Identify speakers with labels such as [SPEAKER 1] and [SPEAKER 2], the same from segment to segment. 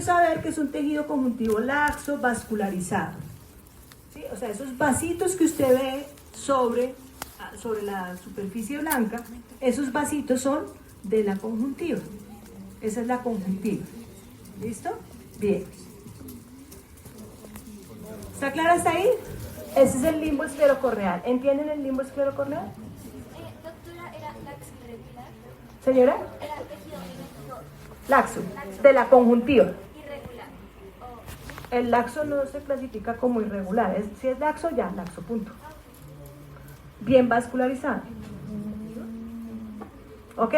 [SPEAKER 1] Saber que es un tejido conjuntivo laxo vascularizado. ¿Sí? O sea, esos vasitos que usted ve sobre la superficie blanca, esos vasitos son de la conjuntiva. Esa es la conjuntiva. ¿Listo? Bien. ¿Está clara hasta ahí? Ese es el limbo esclerocorneal. ¿Entienden el limbo esclerocorneal?
[SPEAKER 2] Doctora, ¿era laxo irregular?
[SPEAKER 1] Señora,
[SPEAKER 2] Era tejido
[SPEAKER 1] laxo, de la conjuntiva.
[SPEAKER 2] irregular.
[SPEAKER 1] El laxo no se clasifica como irregular. Si es laxo, ya, laxo, punto. Bien vascularizado. ¿Ok?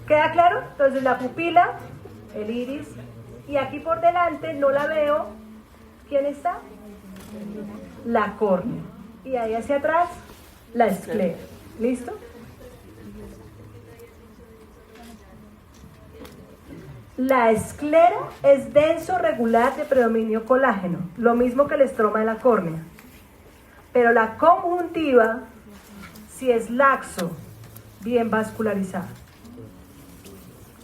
[SPEAKER 1] ¿Queda claro? Entonces la pupila, el iris, y aquí por delante no la veo. ¿Quién está? La córnea. Y ahí hacia atrás, la esclera. ¿Listo? La esclera es denso regular de predominio colágeno, lo mismo que el estroma de la córnea. Pero la conjuntiva, si es laxo, bien vascularizado.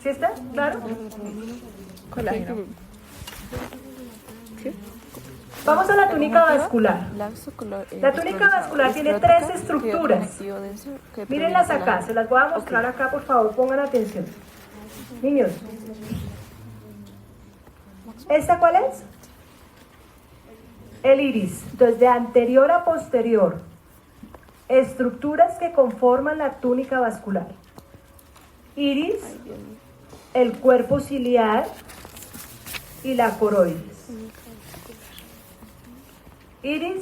[SPEAKER 1] ¿Sí está? ¿Claro?
[SPEAKER 3] Colágeno. ¿Sí?
[SPEAKER 1] Vamos a la túnica vascular. La túnica vascular tiene tres
[SPEAKER 3] esclerótica,
[SPEAKER 1] estructuras.
[SPEAKER 3] tejido denso, que
[SPEAKER 1] Mírenlas
[SPEAKER 3] previene
[SPEAKER 1] acá,
[SPEAKER 3] colágeno.
[SPEAKER 1] se las voy a mostrar acá, por favor, pongan atención. Niños, ¿esta cuál es? El iris. Entonces, de anterior a posterior, estructuras que conforman la túnica vascular. Iris, el cuerpo ciliar y la coroides. Iris,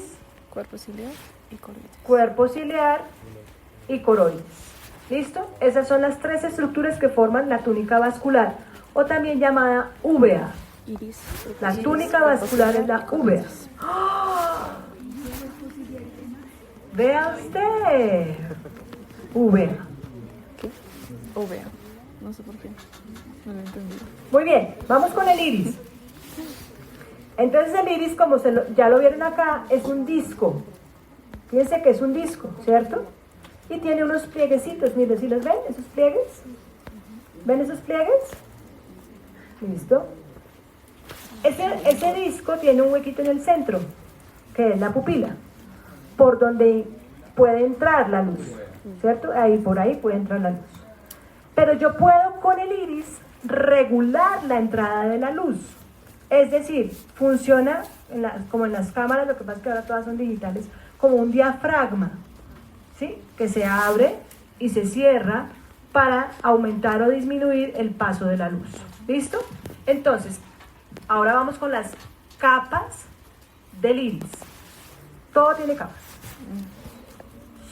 [SPEAKER 3] Cuerpo ciliar y coroides.
[SPEAKER 1] cuerpo ciliar y coroides. ¿Listo? Esas son las tres estructuras que forman la túnica vascular, o también llamada úvea.
[SPEAKER 3] Iris.
[SPEAKER 1] La
[SPEAKER 3] iris,
[SPEAKER 1] túnica
[SPEAKER 3] cuerpo
[SPEAKER 1] vascular
[SPEAKER 3] ciliar
[SPEAKER 1] es la
[SPEAKER 3] y
[SPEAKER 1] úvea.
[SPEAKER 3] coroides.
[SPEAKER 1] ¡Ah! Vea usted. Úvea.
[SPEAKER 3] ¿Qué? Ovea. No sé por qué. No lo entendí.
[SPEAKER 1] Muy bien, vamos con el iris. Entonces el iris, como ya lo vieron acá, es un disco. Fíjense que es un disco, ¿cierto? Y tiene unos plieguecitos, miren, ¿sí los ven? ¿Esos pliegues? ¿Ven esos pliegues? ¿Listo? Ese disco tiene un huequito en el centro, que es la pupila, por donde puede entrar la luz, ¿cierto? Por ahí puede entrar la luz. Pero yo puedo con el iris regular la entrada de la luz. Es decir, funciona como en las cámaras, lo que pasa es que ahora todas son digitales, como un diafragma, ¿sí? Que se abre y se cierra para aumentar o disminuir el paso de la luz. ¿Listo? Entonces, ahora vamos con las capas del iris. Todo tiene capas.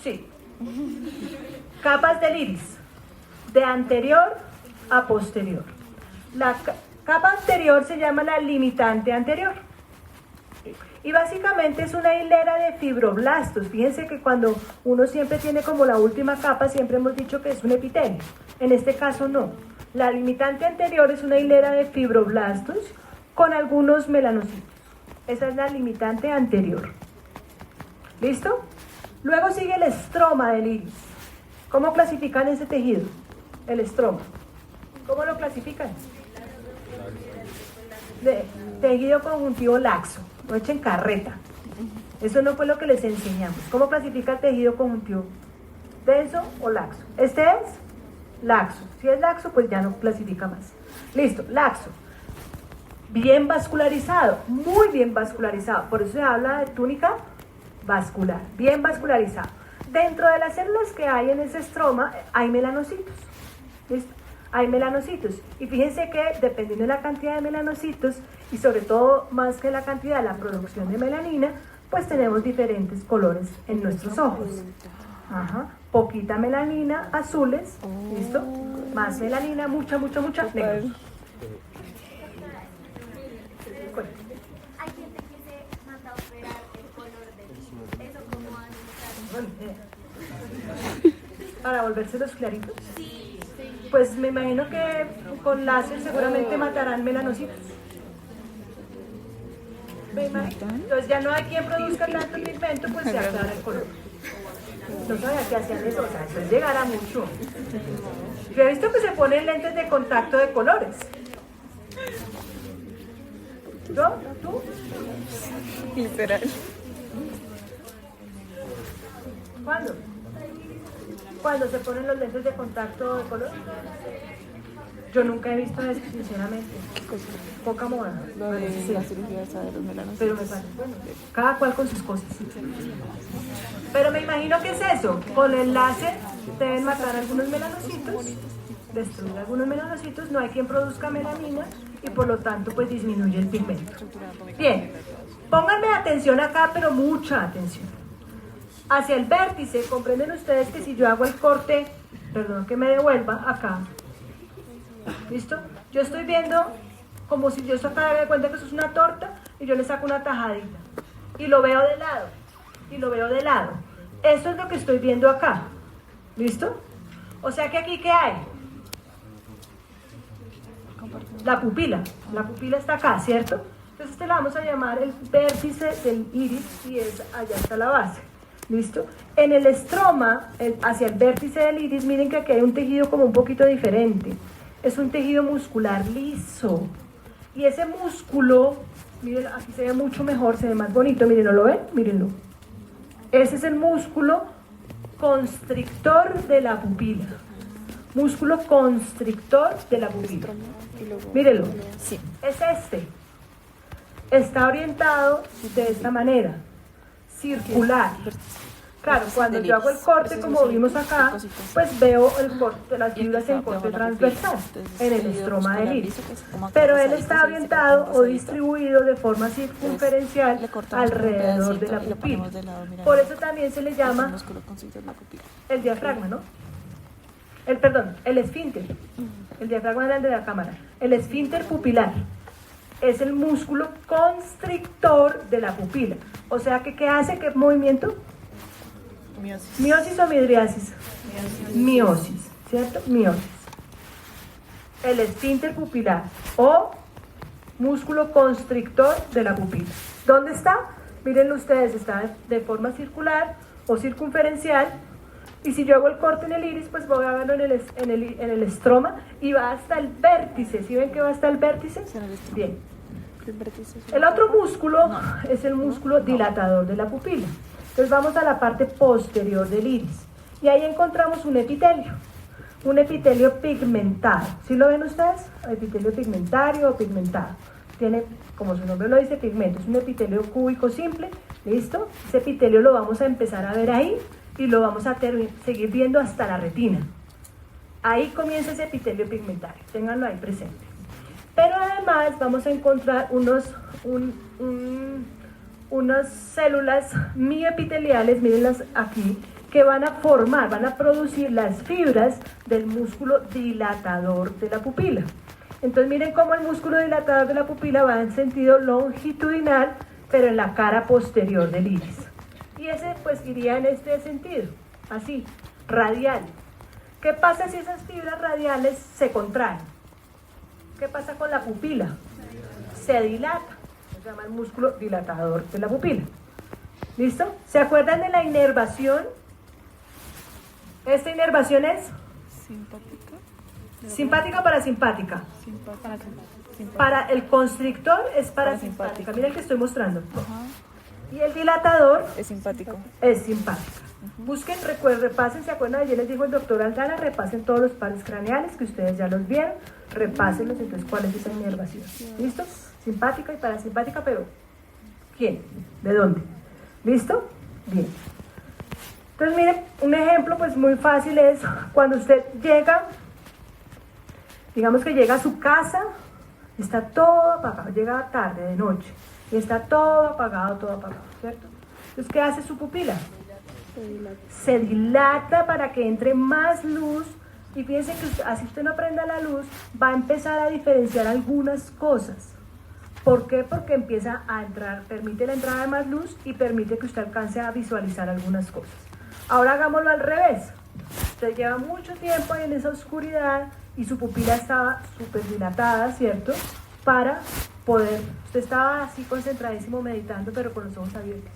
[SPEAKER 1] Sí. Capas del iris. De anterior a posterior. La capa anterior se llama la limitante anterior. Y básicamente es una hilera de fibroblastos. Fíjense que cuando uno siempre tiene como la última capa, siempre hemos dicho que es un epitelio. En este caso no. La limitante anterior es una hilera de fibroblastos con algunos melanocitos. Esa es la limitante anterior. ¿Listo? Luego sigue el estroma del iris. ¿Cómo clasifican ese tejido? El estroma. ¿Cómo lo clasifican? De tejido conjuntivo laxo. No echen carreta. Eso no fue lo que les enseñamos. ¿Cómo clasifica el tejido conjuntivo? ¿Denso o laxo? Este es laxo. Si es laxo, pues ya no clasifica más. Listo, laxo. Bien vascularizado, muy bien vascularizado. Por eso se habla de túnica vascular. Bien vascularizado. Dentro de las células que hay en ese estroma hay melanocitos. ¿Listo? Hay melanocitos. Y fíjense que dependiendo de la cantidad de melanocitos y sobre todo más que la cantidad de la producción de melanina, pues tenemos diferentes colores en nuestros ojos. Ajá. Poquita melanina, azules, ¿listo? Más melanina, mucha, negros.
[SPEAKER 2] Hay gente que se manda a operar el color del eso como
[SPEAKER 1] Para volvérselos claritos. Pues me imagino que con láser seguramente matarán melanocitos. ¿Me imagino? Entonces ya no hay quien produzca tanto pigmento, pues se aclara el color. No sabía que hacían eso, o sea, eso es llegar a mucho. Yo he visto que se ponen lentes de contacto de colores. ¿Yo? ¿Tú?
[SPEAKER 3] Literal.
[SPEAKER 1] ¿Cuándo? Cuando se ponen los lentes de contacto de color. Yo nunca he visto eso, sinceramente. Poca moda.
[SPEAKER 3] Lo de
[SPEAKER 1] Sí.
[SPEAKER 3] la cirugía esa de los melanos.
[SPEAKER 1] Pero me parece, bueno, cada cual con sus cosas. Pero me imagino que es eso. Con el láser deben matar algunos melanocitos, destruir algunos melanocitos, no hay quien produzca melanina y por lo tanto pues disminuye el pigmento. Bien, pónganme atención acá, pero mucha atención. Hacia el vértice, comprenden ustedes que si yo hago el corte, perdón que me devuelva acá, ¿listo? Yo estoy viendo como si yo sacara de cuenta que eso es una torta y yo le saco una tajadita y lo veo de lado y lo veo de lado. Eso es lo que estoy viendo acá, ¿listo? O sea que aquí ¿qué hay? La pupila está acá, ¿cierto? Entonces este la vamos a llamar el vértice del iris y es allá está la base. ¿Listo? En el estroma, hacia el vértice del iris, miren que aquí hay un tejido como un poquito diferente. Es un tejido muscular liso. Y ese músculo, miren, aquí se ve mucho mejor, se ve más bonito. Miren, ¿no lo ven? Mírenlo. Ese es el músculo constrictor de la pupila. Músculo constrictor de la pupila. Mírenlo.
[SPEAKER 3] Sí.
[SPEAKER 1] Es este. Está orientado de esta manera. Circular. Claro, cuando yo hago el corte, como vimos acá, pues veo el corte, las fibras en corte transversal en el estroma del iris. Pero él está orientado o distribuido de forma circunferencial alrededor de la pupila. Por eso también se le llama el diafragma, ¿no? El esfínter. El diafragma era el de la cámara. El esfínter pupilar es el músculo constrictor de la pupila. O sea que, ¿qué hace? ¿Qué movimiento?
[SPEAKER 3] Miosis.
[SPEAKER 1] ¿Miosis o midriasis? Miosis, ¿cierto? Miosis. El esfínter pupilar o músculo constrictor de la pupila. ¿Dónde está? Mírenlo ustedes, está de forma circular o circunferencial. Y si yo hago el corte en el iris, pues voy a verlo en el estroma y va hasta el vértice. ¿Sí ven que va hasta el vértice? Bien. El otro músculo es el músculo dilatador de la pupila. Entonces vamos a la parte posterior del iris. Y ahí encontramos un epitelio pigmentado. ¿Sí lo ven ustedes? Epitelio pigmentario o pigmentado. Tiene, como su nombre lo dice, pigmento. Es un epitelio cúbico simple. ¿Listo? Ese epitelio lo vamos a empezar a ver ahí y lo vamos a seguir viendo hasta la retina. Ahí comienza ese epitelio pigmentario. Ténganlo ahí presente. Pero además vamos a encontrar unas células mioepiteliales, mírenlas aquí, que van a producir las fibras del músculo dilatador de la pupila. Entonces miren cómo el músculo dilatador de la pupila va en sentido longitudinal, pero en la cara posterior del iris. Y ese pues iría en este sentido, así, radial. ¿Qué pasa si esas fibras radiales se contraen? ¿Qué pasa con la pupila? Se dilata. Se llama el músculo dilatador de la pupila. ¿Listo? ¿Se acuerdan de la inervación? ¿Esta inervación es?
[SPEAKER 3] Simpática.
[SPEAKER 1] ¿Simpática o parasimpática?
[SPEAKER 3] Simpática.
[SPEAKER 1] Para el constrictor es parasimpática. Mira el que estoy mostrando.
[SPEAKER 3] Ajá.
[SPEAKER 1] Y el dilatador
[SPEAKER 3] Es simpático.
[SPEAKER 1] es simpática. Busquen, repasen, ¿se acuerdan? Ayer les dijo el doctor Aldana, repasen todos los pares craneales que ustedes ya los vieron, repásenlos, entonces cuál es esa inervación. ¿Listo? Simpática y parasimpática, pero ¿quién? ¿De dónde? ¿Listo? Bien. Entonces miren, un ejemplo pues muy fácil es cuando usted llega, digamos que llega a su casa, está todo apagado, llega tarde, de noche, y está todo apagado, ¿cierto? Entonces, ¿qué hace su pupila? Se dilata para que entre más luz y piensen que así usted no prenda la luz, va a empezar a diferenciar algunas cosas. ¿Por qué? Porque empieza a entrar, permite la entrada de más luz y permite que usted alcance a visualizar algunas cosas. Ahora hagámoslo al revés. Usted lleva mucho tiempo ahí en esa oscuridad y su pupila estaba súper dilatada, ¿cierto? Para poder, usted estaba así concentradísimo meditando, pero con los ojos abiertos,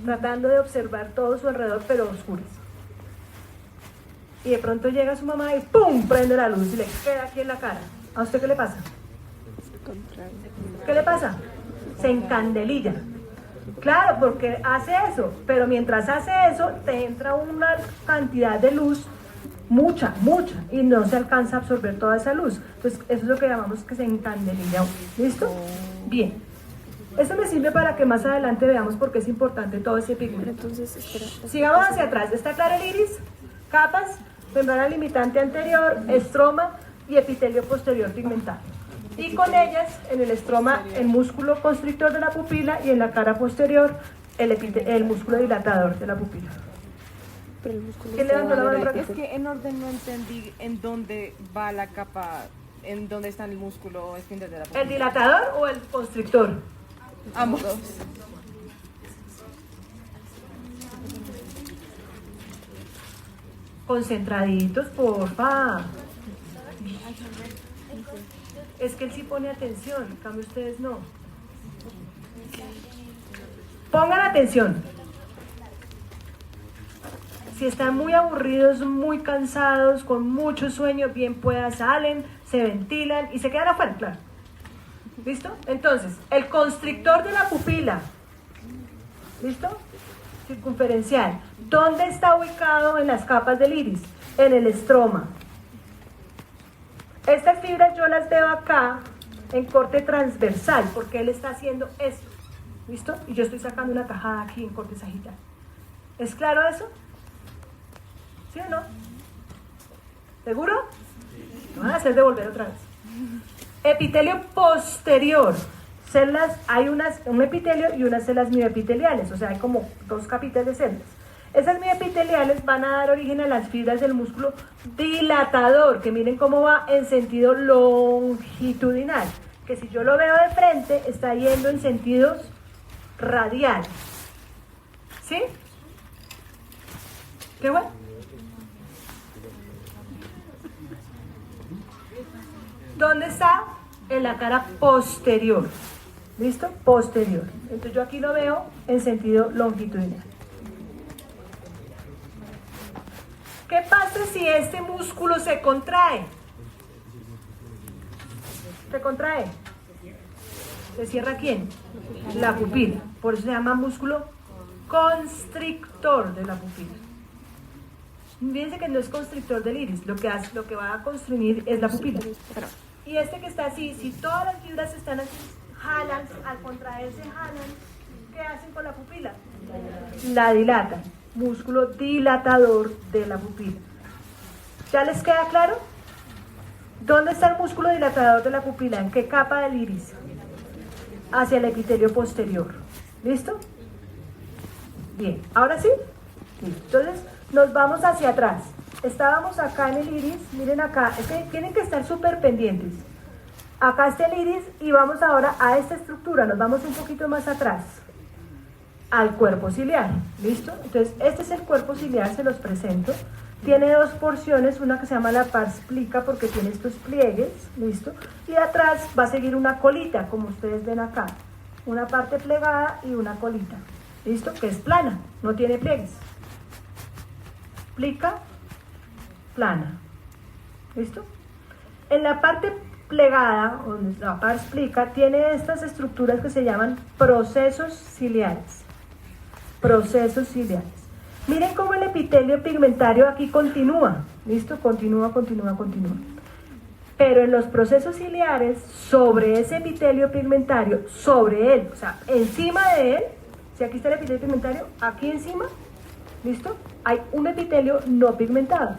[SPEAKER 1] tratando de observar todo su alrededor, pero oscuros. Y de pronto llega su mamá y ¡pum! Prende la luz y le queda aquí en la cara. ¿A usted qué le pasa? ¿Qué le pasa? Se encandelilla. Claro, porque hace eso, pero mientras hace eso, te entra una cantidad de luz, mucha, y no se alcanza a absorber toda esa luz. Entonces, eso es lo que llamamos que se encandelilla. ¿Listo? Bien. Eso me sirve para que más adelante veamos por qué es importante todo ese pigmento.
[SPEAKER 3] Entonces, espera.
[SPEAKER 1] Sigamos hacia atrás. ¿Está claro el iris? Capas, membrana limitante anterior, estroma y epitelio posterior pigmentado. Y con ellas, en el estroma, el músculo constrictor de la pupila y en la cara posterior, el músculo dilatador de la pupila.
[SPEAKER 3] Pero el músculo
[SPEAKER 1] ¿Quién levantó la mano?
[SPEAKER 4] Es que en orden no entendí en dónde va la capa, en dónde está el músculo esfínter de la pupila.
[SPEAKER 1] ¿El dilatador o el constrictor?
[SPEAKER 4] Ambos.
[SPEAKER 1] Concentraditos, porfa. Es que él sí pone atención, en cambio ustedes no. Pongan atención. Si están muy aburridos, muy cansados, con mucho sueño, bien pueda salen, se ventilan y se quedan afuera, claro. ¿Listo? Entonces, el constrictor de la pupila, ¿listo? Circunferencial. ¿Dónde está ubicado en las capas del iris? En el estroma. Estas fibras yo las veo acá en corte transversal, porque él está haciendo esto. ¿Listo? Y yo estoy sacando una tajada aquí en corte sagital. ¿Es claro eso? ¿Sí o no? ¿Seguro? Me van a hacer devolver otra vez. Epitelio posterior. Células, hay un epitelio y unas células mioepiteliales, o sea, hay como dos capitas de células. Esas mioepiteliales van a dar origen a las fibras del músculo dilatador, que miren cómo va en sentido longitudinal, que si yo lo veo de frente, está yendo en sentidos radiales. ¿Sí? ¿Qué bueno? ¿Dónde está? En la cara posterior. ¿Listo? Posterior. Entonces yo aquí lo veo en sentido longitudinal. ¿Qué pasa si este músculo se contrae? ¿Se contrae? ¿Se cierra quién? La pupila. Por eso se llama músculo constrictor de la pupila. Fíjense que no es constrictor del iris, lo que va a constriñir es la pupila. Y este que está así, si todas las fibras están así, jalan, al contraerse jalan, ¿qué hacen con la pupila? La dilatan, músculo dilatador de la pupila. ¿Ya les queda claro? ¿Dónde está el músculo dilatador de la pupila? ¿En qué capa del iris? Hacia el epitelio posterior. ¿Listo? Bien, ¿ahora sí? Entonces, nos vamos hacia atrás. Estábamos acá en el iris, miren acá, tienen que estar súper pendientes. Acá está el iris y vamos ahora a esta estructura, nos vamos un poquito más atrás, al cuerpo ciliar, ¿listo? Entonces, este es el cuerpo ciliar, se los presento. Tiene dos porciones, una que se llama la pars plica porque tiene estos pliegues, ¿listo? Y atrás va a seguir una colita, como ustedes ven acá, una parte plegada y una colita, ¿listo? Que es plana, no tiene pliegues. Plica, plana, ¿listo? En la parte plegada, donde la pars plica, tiene estas estructuras que se llaman procesos ciliares. Procesos ciliares. Miren cómo el epitelio pigmentario aquí continúa, ¿listo? Continúa. Pero en los procesos ciliares, sobre ese epitelio pigmentario, sobre él, o sea, encima de él, si aquí está el epitelio pigmentario, aquí encima, ¿listo? Hay un epitelio no pigmentado.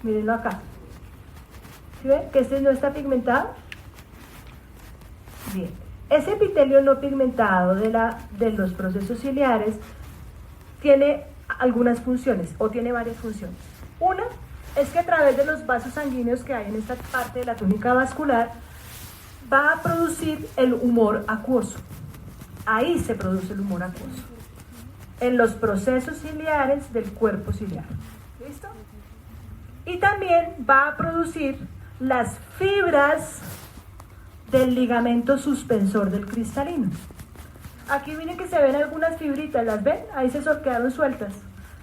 [SPEAKER 1] Mírenlo acá. ¿Sí ven? Que este no está pigmentado. Bien. Ese epitelio no pigmentado de los procesos ciliares tiene algunas funciones, o tiene varias funciones. Una es que a través de los vasos sanguíneos que hay en esta parte de la túnica vascular, va a producir el humor acuoso. Ahí se produce el humor acuoso. En los procesos ciliares del cuerpo ciliar. ¿Listo? Y también va a producir las fibras del ligamento suspensor del cristalino. Aquí miren que se ven algunas fibritas, ¿las ven? Ahí se quedaron sueltas.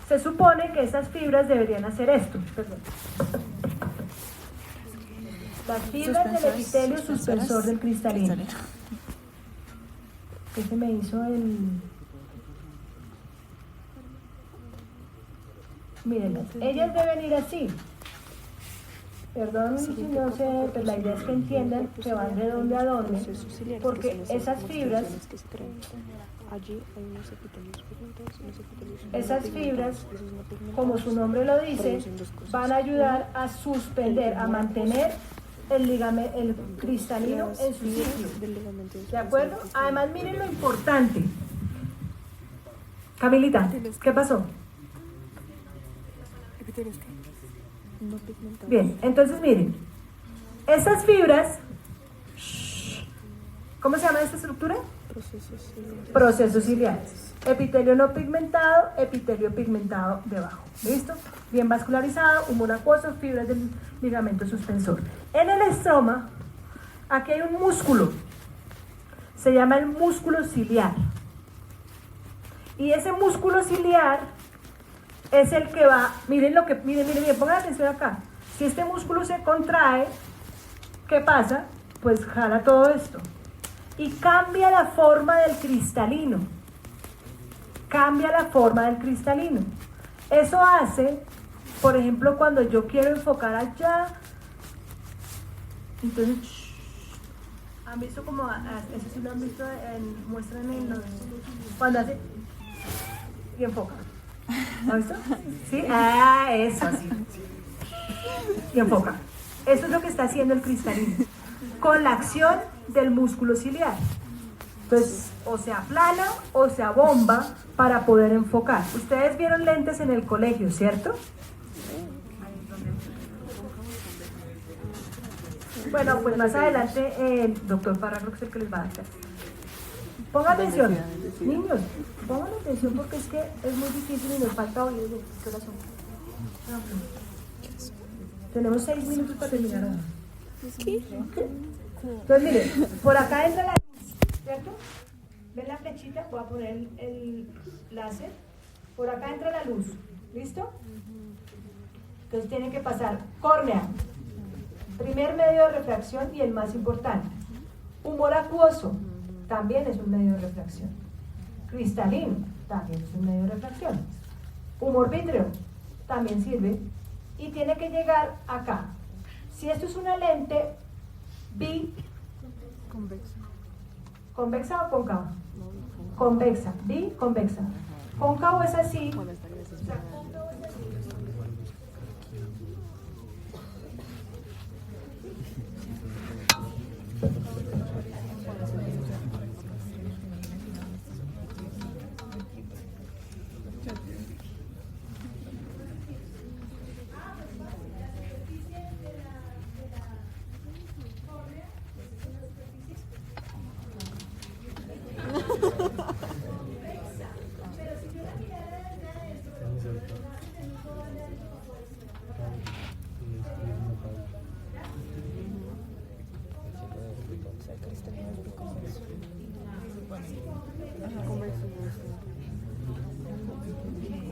[SPEAKER 1] Se supone que esas fibras deberían hacer esto. Perdón. Las fibras del epitelio suspensor del cristalino. ¿Qué se me hizo el...? Mírenlas, ellas deben ir así. Perdón si no sé, pero la idea es que entiendan que van de dónde a dónde, porque esas fibras, como su nombre lo dice, van a ayudar a suspender, a mantener el cristalino en su sitio. ¿De acuerdo? Además, miren lo importante. Camilita, ¿qué pasó? Bien, entonces miren, estas fibras, ¿cómo se llama esta estructura? Procesos ciliares. Epitelio no pigmentado, epitelio pigmentado debajo. ¿Listo? Bien vascularizado, humor acuoso, fibras del ligamento suspensor. En el estroma, aquí hay un músculo, se llama el músculo ciliar. Y ese músculo ciliar es el que va, miren, pongan atención acá. Si este músculo se contrae, ¿qué pasa? Pues jala todo esto y cambia la forma del cristalino. Cambia la forma del cristalino. Eso hace, por ejemplo, cuando yo quiero enfocar allá, entonces, ¿han visto como, eso sí lo han visto, muestran en los, cuando hace y enfoca? ¿Lo has visto? ¿Sí? Ah, eso así. Y enfoca. Eso es lo que está haciendo el cristalino con la acción del músculo ciliar. Entonces, o se aplana o se abomba para poder enfocar. Ustedes vieron lentes en el colegio, ¿cierto? Bueno, pues más adelante el doctor Parra creo que es el que les va a dar clase. Pongan atención, niños, pongan atención porque es que es muy difícil y nos falta oír el corazón. Tenemos 6 minutos para terminar ahora. Entonces miren, por acá entra la luz, ¿cierto? ¿Ven la flechita? Voy a poner el láser. Por acá entra la luz, ¿listo? Entonces tiene que pasar córnea, primer medio de refracción y el más importante. Humor acuoso, también es un medio de refracción. Cristalino, también es un medio de refracción. Humor vítreo, también sirve. Y tiene que llegar acá. Si esto es una lente ¿convexa o cóncava? Convexa, biconvexa. Cóncavo es así.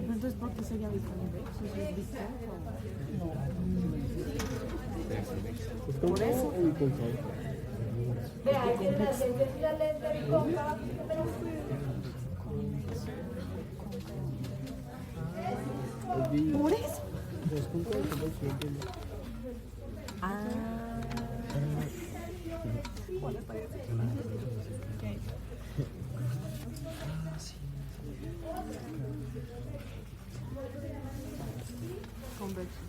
[SPEAKER 3] Entonces, ¿por qué sería biconvex?
[SPEAKER 5] Por eso.
[SPEAKER 1] Vea, ahí tiene la lente y la lente bicóncava.
[SPEAKER 3] Por eso. Ah. Convexo.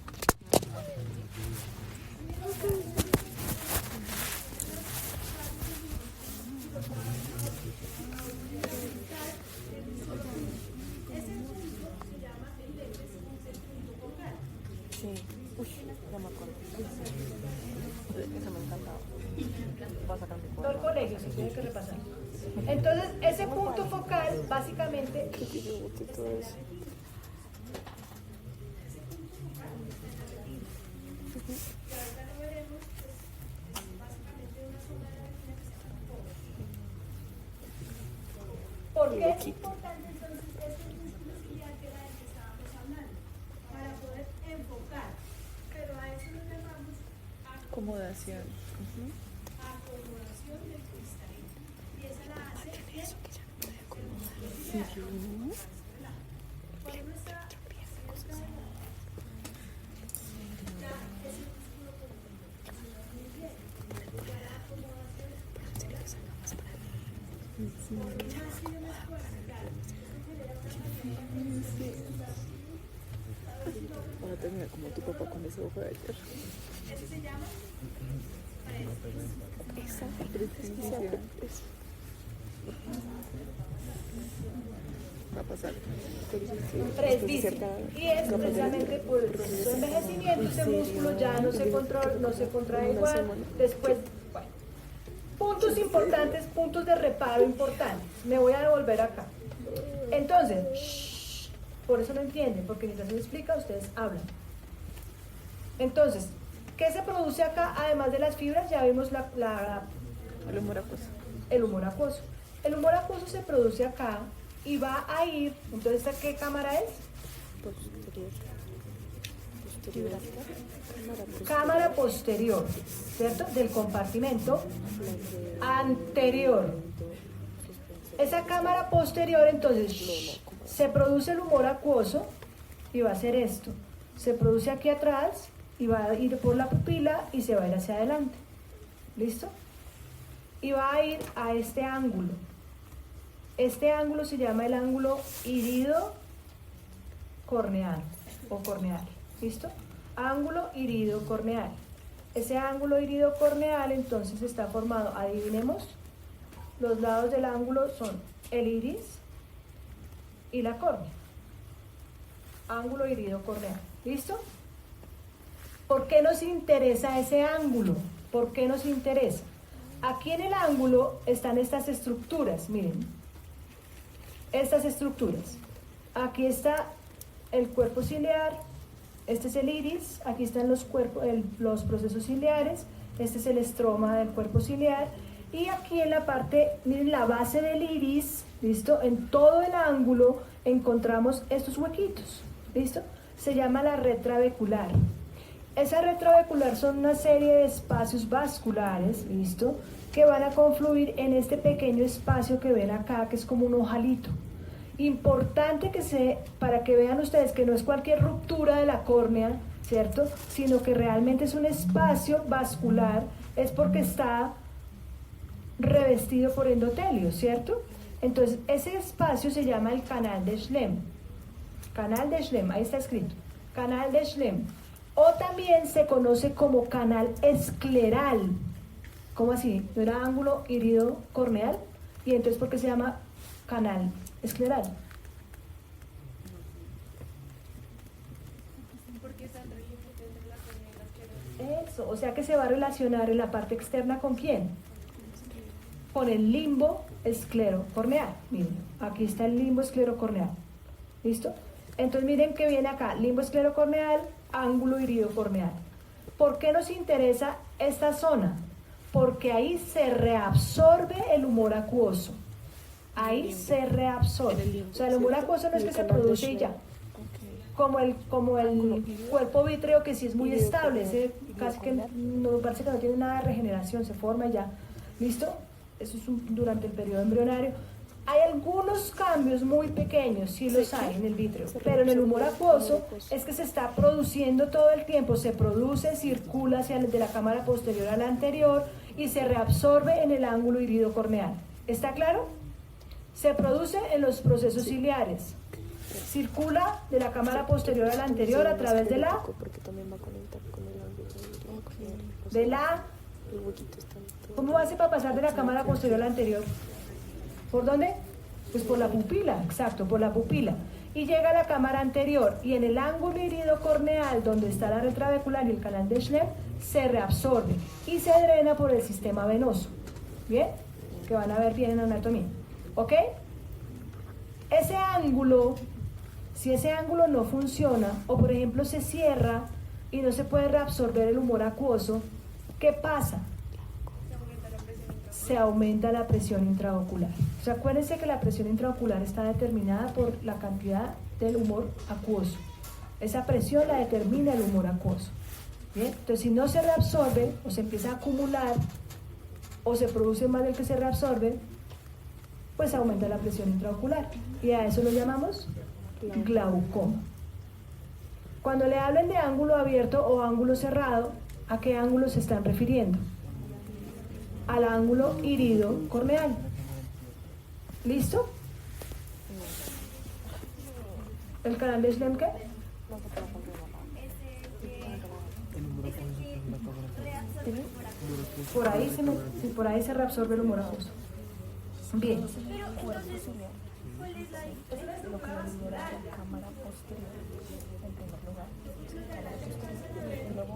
[SPEAKER 3] Sí. Uy, ya me acuerdo. Eso me encantaba. Voy a sacar mi
[SPEAKER 1] Todo el colegio se tiene que repasar. Entonces, ese punto focal, básicamente, ¿por qué es importante entonces este músculo ciliar que era el que estábamos hablando? Para poder enfocar. Pero a eso lo llamamos acomodación.
[SPEAKER 4] artificial. Ujú.
[SPEAKER 2] Acomodación del cristalino. Y esa la hace bien. Cuando uno está
[SPEAKER 3] Vas a terminar como tu papá con ese ojo de ayer.
[SPEAKER 2] eso se llama
[SPEAKER 3] Exacto, presbicia. Va a pasar.
[SPEAKER 1] Presbicia. Y es precisamente por el proceso de envejecimiento, ese músculo ya no se contrae igual. Después, bueno, puntos importantes, puntos de reparo importantes. Me voy a devolver acá. Entonces, por eso no entienden, porque mientras se explica, ustedes hablan. Entonces, ¿qué se produce acá? Además de las fibras, ya vimos
[SPEAKER 3] El humor acuoso.
[SPEAKER 1] el humor acuoso. El humor acuoso se produce acá y va a ir, entonces, ¿a qué cámara es?
[SPEAKER 3] Posterior.
[SPEAKER 1] Cámara posterior, ¿cierto? Del compartimento anterior. Esa cámara posterior, entonces, se produce el humor acuoso y va a hacer esto. Se produce aquí atrás y va a ir por la pupila y se va a ir hacia adelante. ¿Listo? Y va a ir a este ángulo. Este ángulo se llama el ángulo irido corneal o corneal. ¿Listo? Ángulo irido corneal. Ese ángulo irido corneal entonces está formado, adivinemos, los lados del ángulo son el iris y la córnea. Ángulo irido corneal. ¿Listo? ¿Por qué nos interesa ese ángulo? ¿Por qué nos interesa? Aquí en el ángulo están estas estructuras, miren. Estas estructuras. Aquí está el cuerpo ciliar, este es el iris, aquí están los procesos ciliares, este es el estroma del cuerpo ciliar, y aquí en la parte, miren la base del iris, ¿listo? En todo el ángulo encontramos estos huequitos, ¿listo? Se llama la red trabecular. Esa red trabecular son una serie de espacios vasculares, ¿listo? Que van a confluir en este pequeño espacio que ven acá, que es como un ojalito. Importante para que vean ustedes que no es cualquier ruptura de la córnea, ¿cierto? Sino que realmente es un espacio vascular, es porque está revestido por endotelio, ¿cierto? Entonces, ese espacio se llama el canal de Schlemm. Canal de Schlemm, ahí está escrito. Canal de Schlemm. O también se conoce como canal escleral. ¿Cómo así? ¿No era ángulo irido corneal? Y entonces, ¿por qué se llama canal escleral?
[SPEAKER 2] porque está el relieve entre la córnea y la esclera.
[SPEAKER 1] Eso, o sea que se va a relacionar en la parte externa ¿con quién? Con el limbo esclerocorneal. Miren, aquí está el limbo esclerocorneal. ¿Listo? Entonces miren que viene acá, limbo esclerocorneal, ángulo irido corneal. ¿Por qué nos interesa esta zona? Porque ahí se reabsorbe el humor acuoso. Ahí se reabsorbe. O sea, el humor acuoso no es que se produce y ya. Como el cuerpo vítreo, que sí es muy estable, ese casi que no parece que no tiene nada de regeneración, se forma y ya. ¿Listo? Eso es durante el periodo embrionario. Hay algunos cambios muy pequeños, sí los hay en el vítreo, pero en el humor acuoso es que se está produciendo todo el tiempo, se produce, circula de la cámara posterior a la anterior y se reabsorbe en el ángulo irido corneal. ¿Está claro? Se produce en los procesos ciliares, circula de la cámara posterior a la anterior a través de la ¿cómo hace para pasar de la cámara posterior a la anterior? ¿Por dónde? Pues por la pupila, exacto, por la pupila. Y llega a la cámara anterior y en el ángulo irido corneal, donde está la red trabecular y el canal de Schlemm, se reabsorbe y se drena por el sistema venoso. ¿Bien? Que van a ver bien en anatomía. ¿Ok? Ese ángulo, si ese ángulo no funciona, o por ejemplo se cierra y no se puede reabsorber el humor acuoso, ¿qué pasa? Se aumenta la presión intraocular. O sea, acuérdense que la presión intraocular está determinada por la cantidad del humor acuoso. Esa presión la determina el humor acuoso. Bien, entonces si no se reabsorbe o se empieza a acumular o se produce más del que se reabsorbe, pues aumenta la presión intraocular y a eso lo llamamos glaucoma. Cuando le hablen de ángulo abierto o ángulo cerrado, ¿a qué ángulo se están refiriendo? Al ángulo irido corneal. ¿Listo? ¿El canal de Schlemm qué? Por ahí se reabsorbe el humor acuoso. Bien.
[SPEAKER 2] Pero entonces, ¿cuál es la diferencia?
[SPEAKER 3] Lo que libera la cámara posterior, en primer lugar, cámara posterior, y luego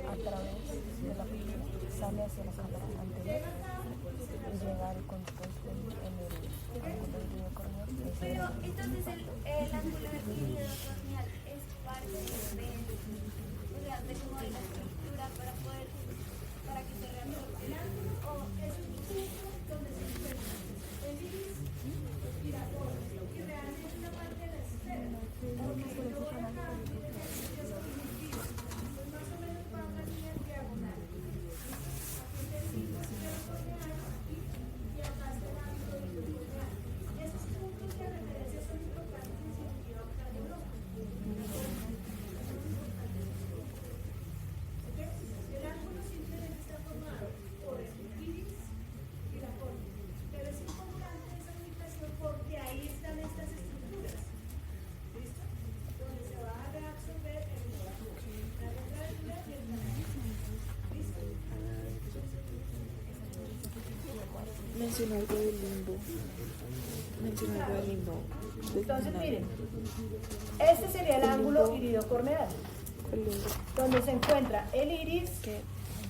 [SPEAKER 3] a través de la pupila sale hacia la cámara anterior y llega al contacto en el ángulo iridio corneal.
[SPEAKER 2] Pero entonces el ángulo iridio corneal es parte de, o sea, de como de la estructura para que se reabsorba el ángulo, o es un punto donde se encuentra el iris y la córnea, y realmente una parte de la esfera, porque yo acá yo soy intuitiva, entonces más o menos va una línea en diagonal. Aquí está el iridio corneal y acá está el ángulo iridio corneal. Esos puntos de referencia son importantes en cirugía oftalmológica. El ángulo simplemente está formado por el iris y la córnea, pero es importante esa ubicación porque ahí están estas estructuras, ¿listo? Donde se va a reabsorber el humor acuoso, la retrácula y el canal. ¿Listo?
[SPEAKER 3] Menciona algo del limbo. Menciona algo del limbo.
[SPEAKER 1] Entonces miren, este sería el ángulo irido corneal,
[SPEAKER 3] ¿Cuál limbo?
[SPEAKER 1] donde se encuentra el iris
[SPEAKER 3] ¿Qué?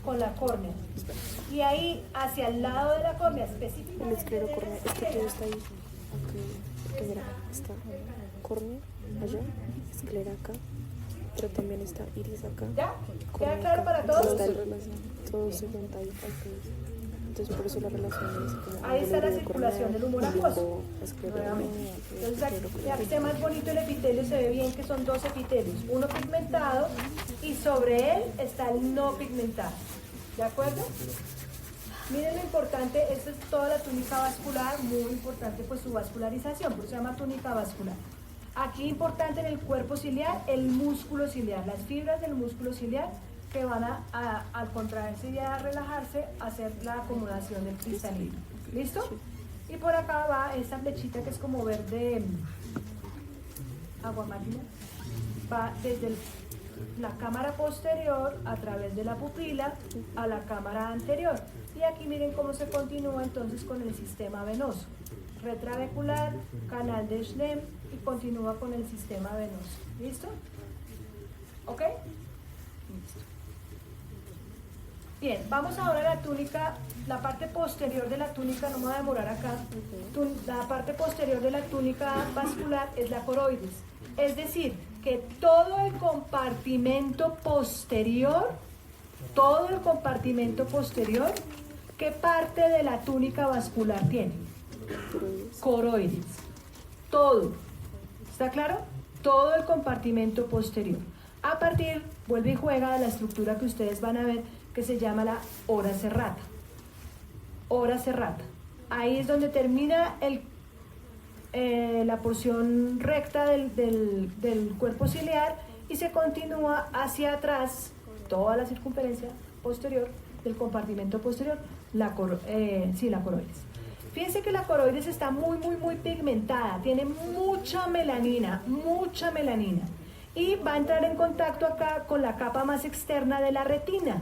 [SPEAKER 1] con la córnea. Y ahí, hacia el lado de la córnea,
[SPEAKER 3] El
[SPEAKER 1] específicamente.
[SPEAKER 3] esclero corneal. Es que todo está ahí. Porque mira, está córnea allá, esclera acá, pero también está iris acá.
[SPEAKER 1] ¿Ya?
[SPEAKER 3] córnea
[SPEAKER 1] ¿Queda claro
[SPEAKER 3] acá.
[SPEAKER 1] para todos?
[SPEAKER 3] Está la relación. Todo se junta ahí. Entonces por eso la relación es como
[SPEAKER 1] Ahí está la
[SPEAKER 3] ángulo
[SPEAKER 1] circulación del humor
[SPEAKER 3] limbo,
[SPEAKER 1] acuoso.
[SPEAKER 3] esclero
[SPEAKER 1] Nuevamente.
[SPEAKER 3] corneal,
[SPEAKER 1] Entonces
[SPEAKER 3] esclero
[SPEAKER 1] aquí
[SPEAKER 3] corneal.
[SPEAKER 1] está más bonito el epitelio, se ve bien que son dos epitelios, uno pigmentado y sobre él está el no pigmentado. ¿De acuerdo? Miren lo importante, esta es toda la túnica vascular, muy importante pues su vascularización, por eso se llama túnica vascular. Aquí importante en el cuerpo ciliar, el músculo ciliar, las fibras del músculo ciliar que van al contraerse y a relajarse, hacer la acomodación del cristalino. ¿Listo? Y por acá va esta flechita que es como verde agua marina, va desde la cámara posterior a través de la pupila a la cámara anterior. Y aquí miren cómo se continúa entonces con el sistema venoso. Retrabecular, canal de Schlemm y continúa con el sistema venoso. ¿Listo? ¿Ok? Listo. Bien, vamos ahora a la túnica, la parte posterior de la túnica, no me voy a demorar acá. La parte posterior de la túnica vascular es la coroides. Es decir, que todo el compartimento posterior, ¿qué parte de la túnica vascular tiene? Coroides. Todo. ¿Está claro? Todo el compartimento posterior. A partir, vuelve y juega de la estructura que ustedes van a ver, que se llama la ora serrata. Ora serrata. Ahí es donde termina la porción recta del cuerpo ciliar y se continúa hacia atrás, toda la circunferencia posterior del compartimento posterior, la coroides. Fíjense que la coroides está muy pigmentada, tiene mucha melanina, y va a entrar en contacto acá con la capa más externa de la retina,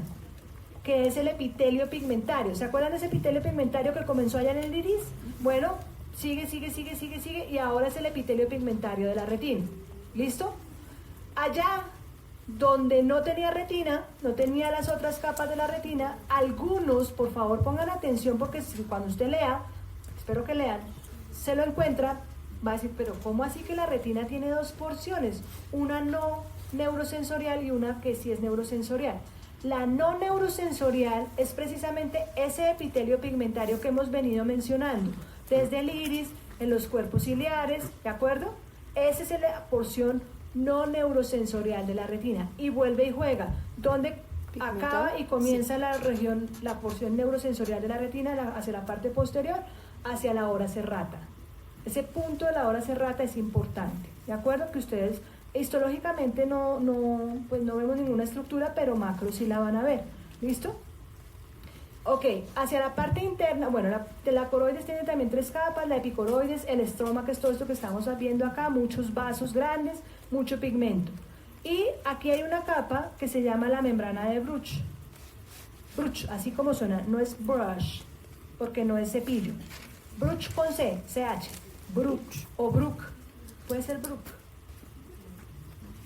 [SPEAKER 1] que es el epitelio pigmentario. ¿Se acuerdan de ese epitelio pigmentario que comenzó allá en el iris? Bueno, sigue, y ahora es el epitelio pigmentario de la retina. ¿Listo? Allá donde no tenía retina, no tenía las otras capas de la retina, algunos, por favor pongan atención, porque cuando usted lea, espero que lean, se lo encuentra, va a decir, pero ¿cómo así que la retina tiene dos porciones? Una no neurosensorial y una que sí es neurosensorial. La no neurosensorial es precisamente ese epitelio pigmentario que hemos venido mencionando, desde el iris, en los cuerpos ciliares, ¿de acuerdo? Esa es la porción no neurosensorial de la retina y vuelve y juega. ¿Dónde acaba y comienza la región, la porción neurosensorial de la retina? Hacia la parte posterior, hacia la hora serrata. Ese punto de la hora serrata es importante, ¿de acuerdo? Que ustedes histológicamente pues no vemos ninguna estructura, pero macro sí la van a ver, ¿listo? Ok, hacia la parte interna, bueno, la coroides tiene también 3 capas, la epicoroides, el estroma, que es todo esto que estamos viendo acá, muchos vasos grandes, mucho pigmento. Y aquí hay una capa que se llama la membrana de Bruch. Bruch, así como suena, no es brush, porque no es cepillo. Bruch con C, CH, Bruch o Brook, puede ser Brook.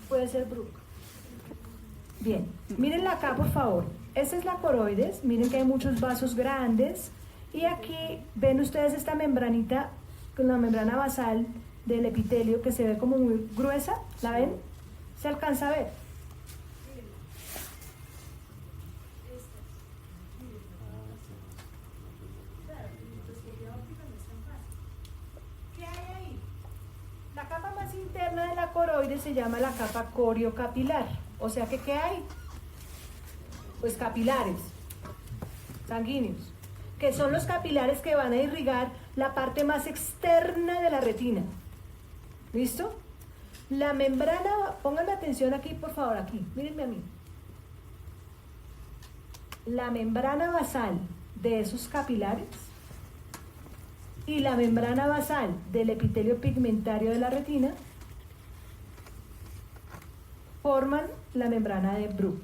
[SPEAKER 1] Puede ser Brook. Bien, miren acá por favor. Esta es la coroides, miren que hay muchos vasos grandes. Y aquí ven ustedes esta membranita, con la membrana basal del epitelio que se ve como muy gruesa. ¿La ven? ¿Se alcanza a ver? ¿Qué hay ahí? La capa más interna de la coroides se llama la capa coriocapilar. O sea que, ¿qué hay? Pues capilares sanguíneos, que son los capilares que van a irrigar la parte más externa de la retina. ¿Listo? La membrana, pónganme atención aquí, por favor, aquí, mírenme a mí. La membrana basal de esos capilares y la membrana basal del epitelio pigmentario de la retina forman la membrana de Bruch.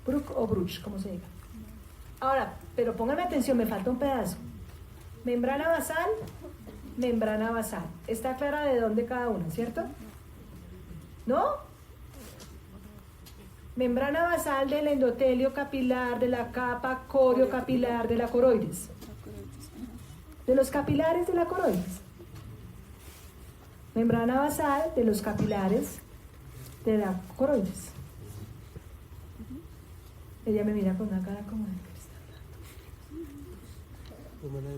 [SPEAKER 1] Bruch o Bruch, como se diga. Ahora, pero pónganme atención, me falta un pedazo. Membrana basal, membrana basal. Está clara de dónde cada una, ¿cierto? ¿No? Membrana basal del endotelio capilar, de la capa coriocapilar de la coroides. De los capilares de la coroides. Membrana basal de los capilares de la coroides. Ella me mira con una cara como de que está hablando.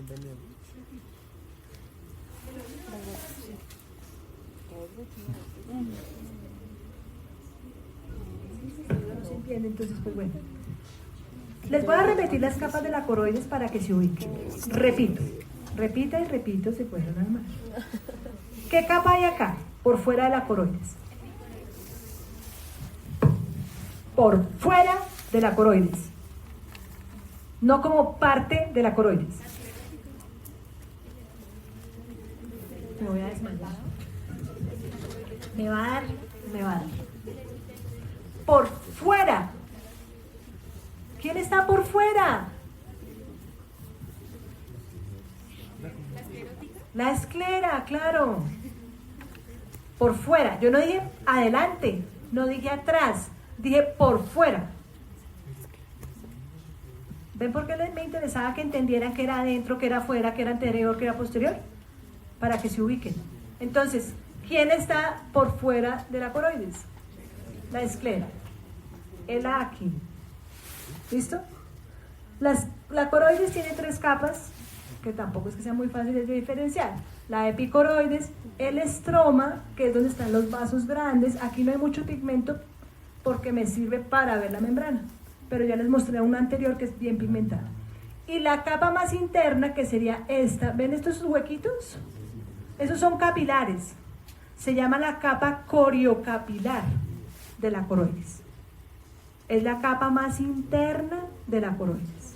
[SPEAKER 1] No se entiende, entonces pues bueno. Les voy a repetir las capas de la coroides para que se ubiquen. Repito, repita y repito, se puede nada más. ¿Qué capa hay acá? Por fuera de la coroides. Por fuera de la coroides, no como parte de la coroides. Me voy a desmayar. Me va a dar. Por fuera. ¿Quién está por fuera? La esclera, claro. Por fuera. Yo no dije adelante, no dije atrás, dije por fuera. ¿Ven por qué me interesaba que entendieran que era adentro, que era afuera, que era anterior, que era posterior? Para que se ubiquen. Entonces, ¿quién está por fuera de la coroides? La esclera. El aquí. ¿Listo? La coroides tiene 3 capas, que tampoco es que sean muy fáciles de diferenciar. La epicoroides, el estroma, que es donde están los vasos grandes. Aquí no hay mucho pigmento porque me sirve para ver la membrana, pero ya les mostré una anterior que es bien pigmentada. Y la capa más interna, que sería esta, ¿ven estos huequitos? Esos son capilares, se llama la capa coriocapilar de la coroides. Es la capa más interna de la coroides.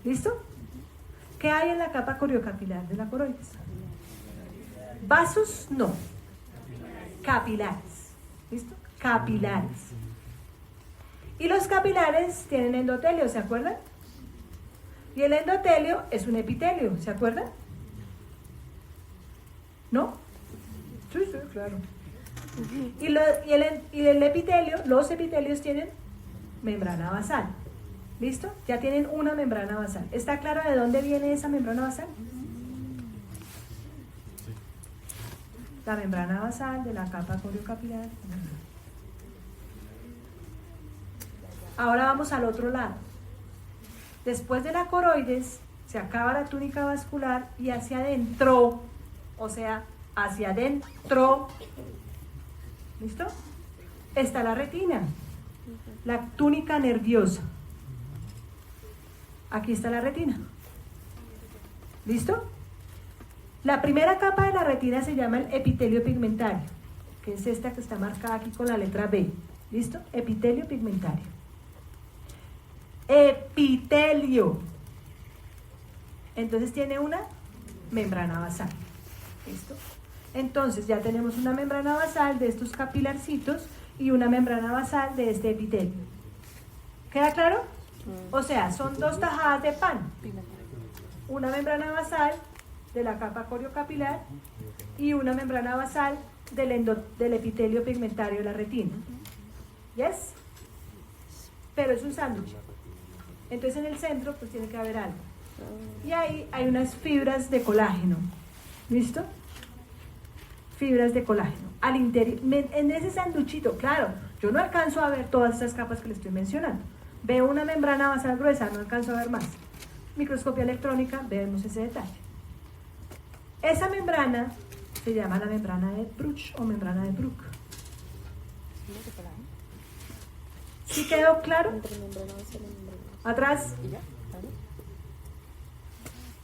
[SPEAKER 1] ¿Listo? ¿Qué hay en la capa coriocapilar de la coroides? Vasos, no. Capilares. ¿Listo? Capilares. Y los capilares tienen endotelio, ¿se acuerdan? Y el endotelio es un epitelio, ¿se acuerdan? ¿No? Sí, claro. Y el epitelio, los epitelios tienen membrana basal. ¿Listo? Ya tienen una membrana basal. ¿Está claro de dónde viene esa membrana basal? La membrana basal de la capa coriocapilar. Ahora vamos al otro lado. Después de la coroides se acaba la túnica vascular y hacia adentro, o sea, hacia adentro ¿Listo? Está la retina, la túnica nerviosa. Aquí está la retina. ¿Listo? La primera capa de la retina se llama el epitelio pigmentario, que es esta que está marcada aquí con la letra B. ¿Listo? Epitelio pigmentario. Epitelio. Entonces tiene una membrana basal. ¿Listo? Entonces ya tenemos una membrana basal de estos capilarcitos y una membrana basal de este epitelio. ¿Queda claro? O sea, son dos tajadas de pan. Una membrana basal de la capa coriocapilar y una membrana basal del epitelio pigmentario de la retina. ¿Yes? Pero es un sándwich. Entonces en el centro pues tiene que haber algo. Y ahí hay unas fibras de colágeno. ¿Listo? Fibras de colágeno. Al interior, en ese sanduchito, claro, yo no alcanzo a ver todas estas capas que le estoy mencionando. Veo una membrana basal gruesa, no alcanzo a ver más. Microscopía electrónica, vemos ese detalle. Esa membrana se llama la membrana de Bruch o membrana de Bruch. ¿Sí quedó claro?
[SPEAKER 3] Entre membrana basal y membrana basal.
[SPEAKER 1] Atrás.
[SPEAKER 3] ¿Y ya? ¿Vale?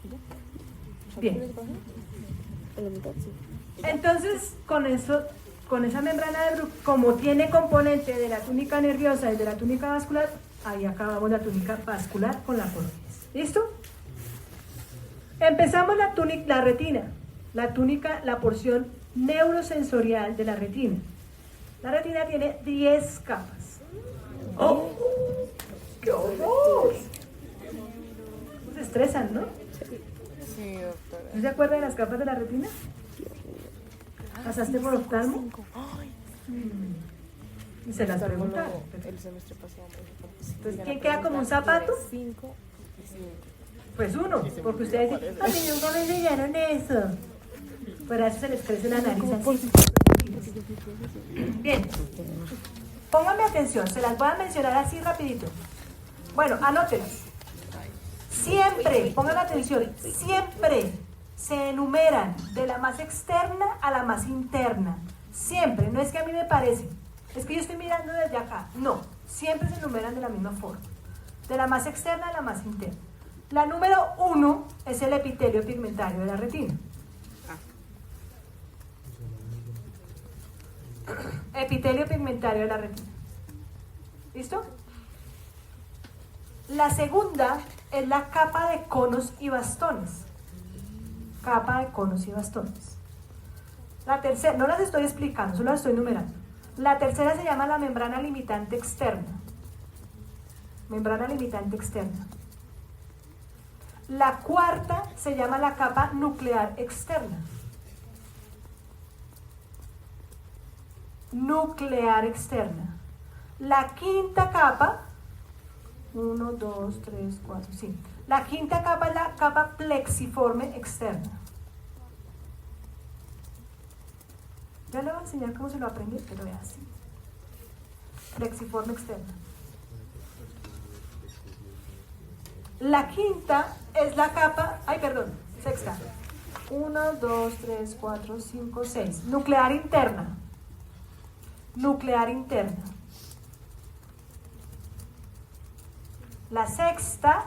[SPEAKER 3] ¿Y ya?
[SPEAKER 1] Bien.
[SPEAKER 3] En la mitad, sí.
[SPEAKER 1] Entonces, con eso, con esa membrana de Bruch, como tiene componente de la túnica nerviosa y de la túnica vascular, ahí acabamos la túnica vascular con la coroides. ¿Listo? Empezamos la retina, la túnica, la porción neurosensorial de la retina. La retina tiene 10 capas. ¡Oh! ¡Qué horror! Se estresan, ¿no?
[SPEAKER 4] Sí, doctora.
[SPEAKER 1] ¿No se acuerda de las capas de la retina? ¿Pasaste por oftalmo? Y se las preguntaron.
[SPEAKER 3] El semestre pasado.
[SPEAKER 1] Entonces, ¿quién queda como un zapato?
[SPEAKER 3] 5 y 5.
[SPEAKER 1] Pues uno, porque ustedes dicen, a mí nunca me enseñaron eso. Por eso se les crece la nariz así. Bien, pónganme atención, se las voy a mencionar así rapidito. Bueno, anótelas. Siempre, pongan atención, siempre se enumeran de la más externa a la más interna. Siempre, no es que a mí me parece, es que yo estoy mirando desde acá. No, siempre se enumeran de la misma forma. De la más externa a la más interna. La número 1 es el epitelio pigmentario de la retina. Epitelio pigmentario de la retina. ¿Listo? La segunda es la capa de conos y bastones. Capa de conos y bastones. La tercera, no las estoy explicando, solo las estoy numerando. La tercera se llama la membrana limitante externa. Membrana limitante externa. La cuarta se llama la capa nuclear externa. Nuclear externa. La quinta capa, 1, 2, 3, 4, 5. La quinta capa es la capa plexiforme externa. Ya le voy a enseñar cómo se lo aprende, pero es así. Plexiforme externa. La quinta es la capa, sexta. 1, 2, 3, 4, 5, 6. Nuclear interna. Nuclear interna. La séptima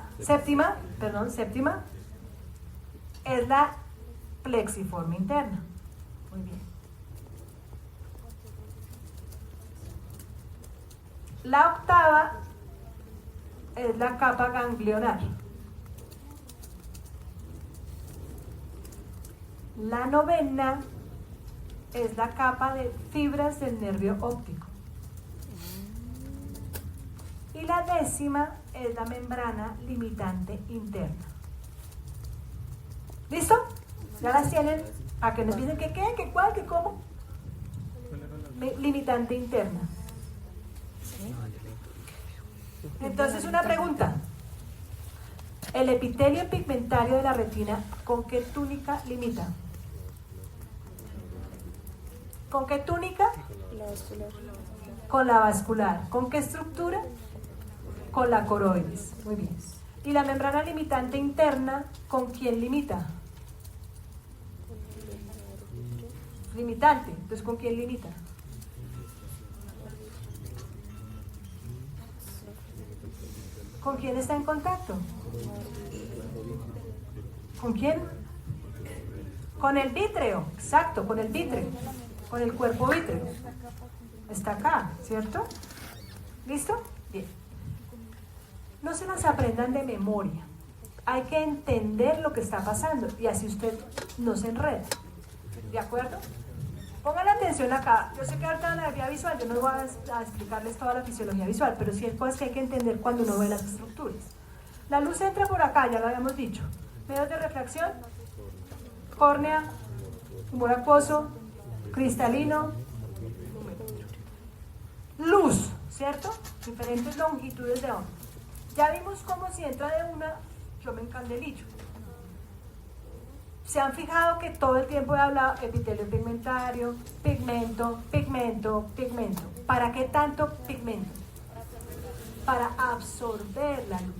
[SPEAKER 1] es la plexiforme interna. Muy bien. La octava es la capa ganglionar. La novena es la capa de fibras del nervio óptico. Y la décima es la membrana limitante interna. ¿Listo? Ya las tienen, para que nos dicen que qué, que cuál, que cómo. Limitante interna. Entonces, una pregunta. El epitelio pigmentario de la retina, ¿con qué túnica limita? ¿Con qué túnica?
[SPEAKER 3] La vascular.
[SPEAKER 1] Con la vascular. ¿Con qué estructura? Con la coroides. Muy bien. ¿Y la membrana limitante interna, con quién limita? Limitante. Entonces, ¿con quién limita? ¿Con quién está en contacto? ¿Con quién? Con el vítreo, exacto, con el vítreo, con el cuerpo vítreo. Está acá, ¿cierto? ¿Listo? Bien. No se las aprendan de memoria. Hay que entender lo que está pasando y así usted no se enreda. ¿De acuerdo? Pongan atención acá. Yo sé que ahorita en la vía visual yo no voy a explicarles toda la fisiología visual, pero sí hay cosas que hay que entender cuando uno ve las estructuras. La luz entra por acá, ya lo habíamos dicho. Medios de refracción, córnea, humor acuoso, cristalino, luz, ¿cierto? Diferentes longitudes de onda. Ya vimos cómo si entra de una, yo me encandelillo. Se han fijado que todo el tiempo he hablado epitelio pigmentario, pigmento, pigmento, pigmento. ¿Para qué tanto pigmento? Para absorber la luz.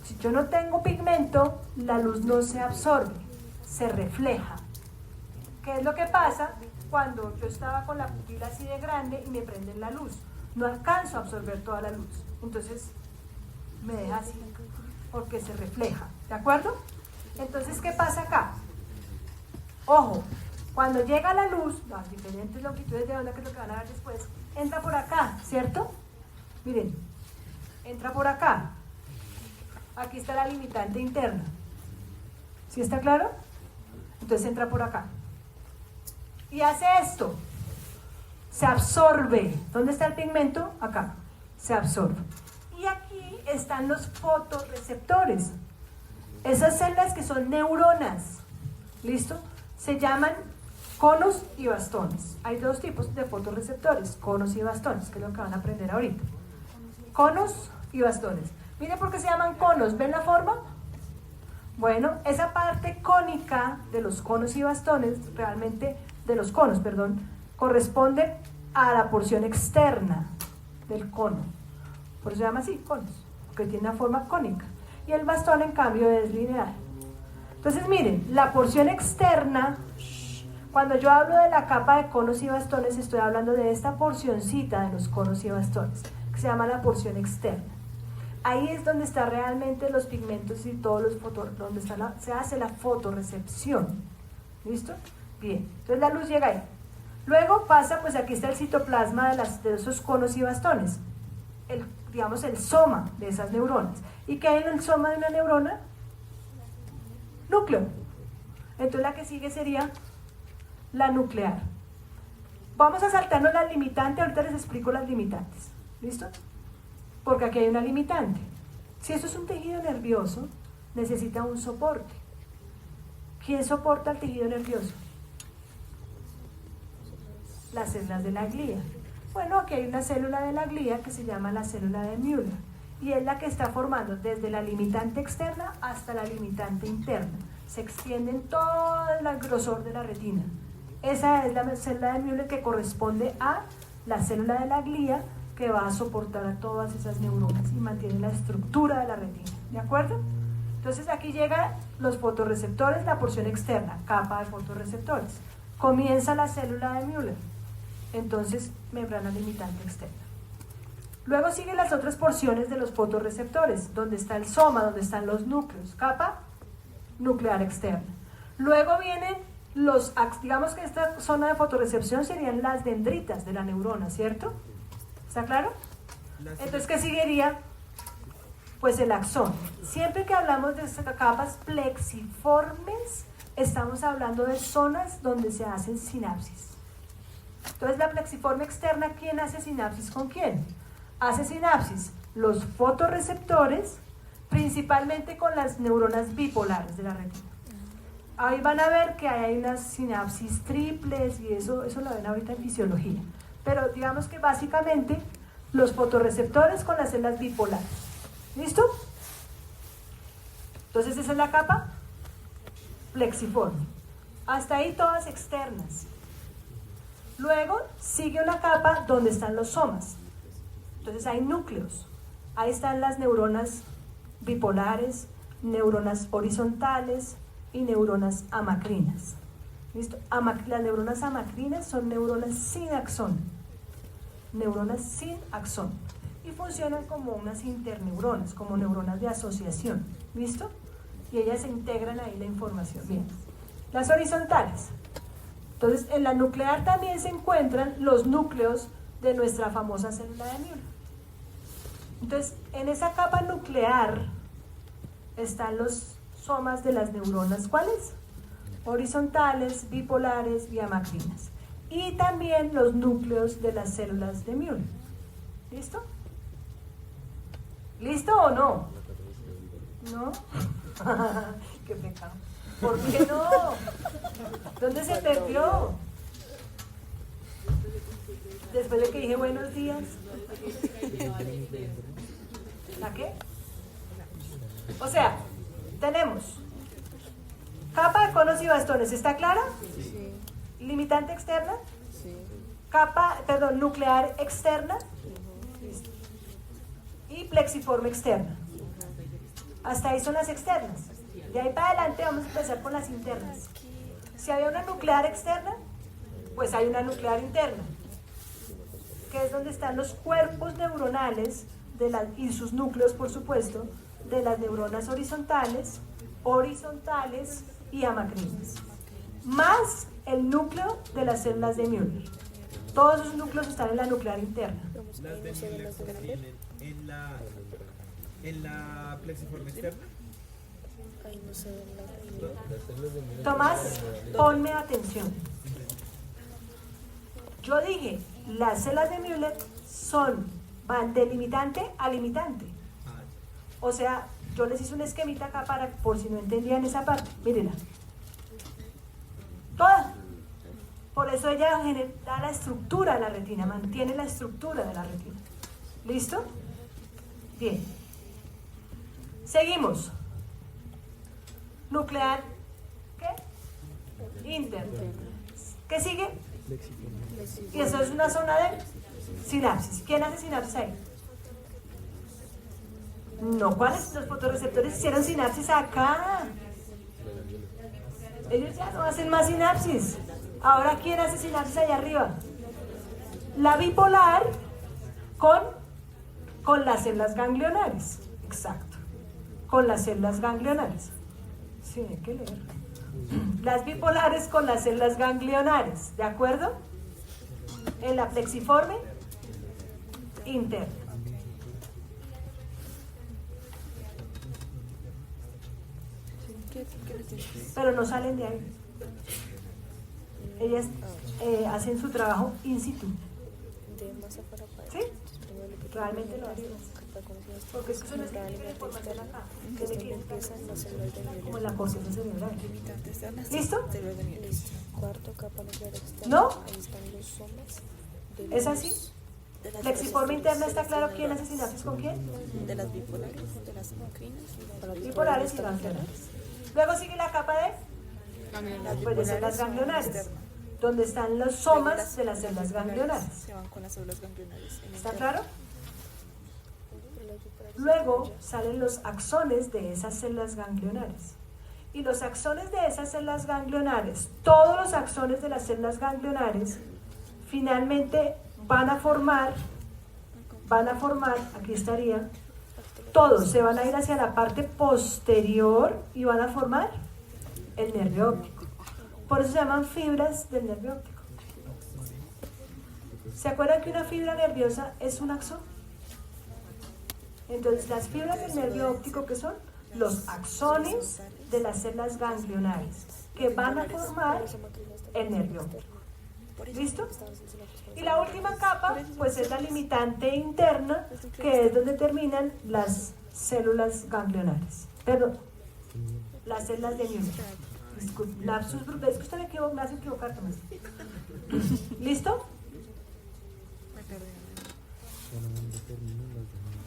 [SPEAKER 1] Si yo no tengo pigmento, la luz no se absorbe, se refleja. ¿Qué es lo que pasa cuando yo estaba con la pupila así de grande y me prenden la luz? No alcanzo a absorber toda la luz. Entonces me deja así, porque se refleja. ¿De acuerdo? Entonces, ¿qué pasa acá? Ojo, cuando llega la luz, las diferentes longitudes de onda, que es lo que van a ver después, entra por acá, ¿cierto? Miren, entra por acá. Aquí está la limitante interna. ¿Sí está claro? Entonces entra por acá. Y hace esto. Se absorbe. ¿Dónde está el pigmento? Acá. Se absorbe. Y aquí están los fotorreceptores. Esas células que son neuronas. ¿Listo? Se llaman conos y bastones. Hay dos tipos de fotorreceptores, conos y bastones, que es lo que van a aprender ahorita. Conos y bastones. Miren por qué se llaman conos. ¿Ven la forma? Bueno, esa parte cónica de los conos y bastones, realmente de los conos, perdón, corresponde a la porción externa del cono. Por eso se llama así, conos, porque tiene una forma cónica. Y el bastón, en cambio, es lineal. Entonces, miren, la porción externa, cuando yo hablo de la capa de conos y bastones, estoy hablando de esta porcioncita de los conos y bastones, que se llama la porción externa. Ahí es donde están realmente los pigmentos y todos los donde se hace la fotorrecepción. ¿Listo? Bien, entonces la luz llega ahí. Luego pasa, pues aquí está el citoplasma de esos conos y bastones, digamos el soma de esas neuronas. ¿Y qué hay en el soma de una neurona? Núcleo. Entonces la que sigue sería la nuclear. Vamos a saltarnos las limitantes, ahorita les explico las limitantes. ¿Listo? Porque aquí hay una limitante. Si esto es un tejido nervioso, necesita un soporte. ¿Quién soporta el tejido nervioso? Las células de la glía. Bueno, aquí hay una célula de la glía que se llama la célula de Müller y es la que está formando desde la limitante externa hasta la limitante interna. Se extiende en todo el grosor de la retina. Esa es la célula de Müller que corresponde a la célula de la glía que va a soportar a todas esas neuronas y mantiene la estructura de la retina. ¿De acuerdo? Entonces aquí llegan los fotorreceptores, la porción externa, capa de fotorreceptores. Comienza la célula de Müller. Entonces, membrana limitante externa. Luego siguen las otras porciones de los fotorreceptores, donde está el soma, donde están los núcleos, capa nuclear externa. Luego vienen digamos que esta zona de fotorrecepción serían las dendritas de la neurona, ¿cierto? ¿Está claro? Entonces, ¿qué seguiría? Pues el axón. Siempre que hablamos de capas plexiformes, estamos hablando de zonas donde se hacen sinapsis. Entonces, la plexiforme externa, ¿quién hace sinapsis con quién? Hace sinapsis los fotorreceptores, principalmente con las neuronas bipolares de la retina. Ahí van a ver que hay unas sinapsis triples y eso lo ven ahorita en fisiología. Pero digamos que básicamente los fotorreceptores con las células bipolares. ¿Listo? Entonces esa es la capa plexiforme. Hasta ahí todas externas. Luego sigue una capa donde están los somas. Entonces hay núcleos. Ahí están las neuronas bipolares, neuronas horizontales y neuronas amacrinas. ¿Listo? Las neuronas amacrinas son neuronas sin axón. Neuronas sin axón. Y funcionan como unas interneuronas, como neuronas de asociación, ¿listo? Y ellas se integran ahí la información. Bien. Las horizontales. Entonces, en la nuclear también se encuentran los núcleos de nuestra famosa célula de Müller. Entonces, en esa capa nuclear están los somas de las neuronas. ¿Cuáles? Horizontales, bipolares y amacrinas. Y también los núcleos de las células de Müller. ¿Listo? ¿Listo o no? ¿No? ¡Qué pecado! ¿Por qué no? ¿Dónde se perdió? Después de que dije buenos días. ¿La qué? O sea, tenemos capa de conos y bastones, ¿está clara?
[SPEAKER 3] Sí.
[SPEAKER 1] Limitante externa,
[SPEAKER 3] Sí.
[SPEAKER 1] nuclear externa. Listo. Y plexiforme externa. Hasta ahí son las externas. De ahí para adelante vamos a empezar con las internas. Si había una nuclear externa, pues hay una nuclear interna, que es donde están los cuerpos neuronales y sus núcleos, por supuesto, de las neuronas horizontales y amacrinas, más el núcleo de las células de Müller. Todos esos núcleos están en la nuclear interna.
[SPEAKER 5] Las de Müller se tienen en la plexiforme externa.
[SPEAKER 3] Ahí no se ven las.
[SPEAKER 1] Tomás, ponme atención. Yo dije, las células de Müller van de limitante a limitante. O sea, yo les hice un esquemita acá por si no entendían esa parte. Mírenla. Toda. Por eso ella da la estructura de la retina, mantiene la estructura de la retina. ¿Listo? Bien. Seguimos. Nuclear, ¿qué? Interno. ¿Qué sigue? Y eso es una zona de sinapsis. ¿Quién hace sinapsis ahí? No, ¿cuáles? Los fotorreceptores hicieron sinapsis acá. Ellos ya no hacen más sinapsis. Ahora, ¿quién hace sinapsis allá arriba? La bipolar con las células ganglionares. Exacto. Con las células ganglionares. Sí, hay que leer. Las bipolares con las células ganglionares. ¿De acuerdo? En la plexiforme interna. Pero no salen de ahí. Ellas hacen su trabajo in situ.
[SPEAKER 3] De masa para pared.
[SPEAKER 1] ¿Sí? Realmente lo hacen. Porque es que son la información acá. Tiene que ir como en la corteza cerebral. ¿Listo?
[SPEAKER 3] Listo. Cuarto, capa nuclear externa.
[SPEAKER 1] ¿No?
[SPEAKER 3] Ahí están los somas.
[SPEAKER 1] ¿Es así? Plexiforme interna, ¿está claro quién hace sinapsis con quién?
[SPEAKER 3] De las bipolares, de las macrinas.
[SPEAKER 1] Bipolares y ganglionares. Luego sigue la capa de pues de células ganglionares, donde están los somas de las células ganglionares.
[SPEAKER 3] Se van con las células ganglionares.
[SPEAKER 1] ¿Está claro? Luego salen los axones de esas células ganglionares. Y los axones de esas células ganglionares, todos los axones de las células ganglionares, finalmente van a formar, aquí estaría, todos se van a ir hacia la parte posterior y van a formar el nervio óptico. Por eso se llaman fibras del nervio óptico. ¿Se acuerdan que una fibra nerviosa es un axón? Entonces, las fibras del nervio óptico, ¿qué son? Los axones de las células ganglionares, que van a formar el nervio óptico. ¿Listo? Y la última capa, pues es la limitante interna, que es donde terminan las células ganglionares. Perdón, las células de Müller. Disculpe, lapsus brutal, es que usted me hace equivocar, Tomás. ¿Listo?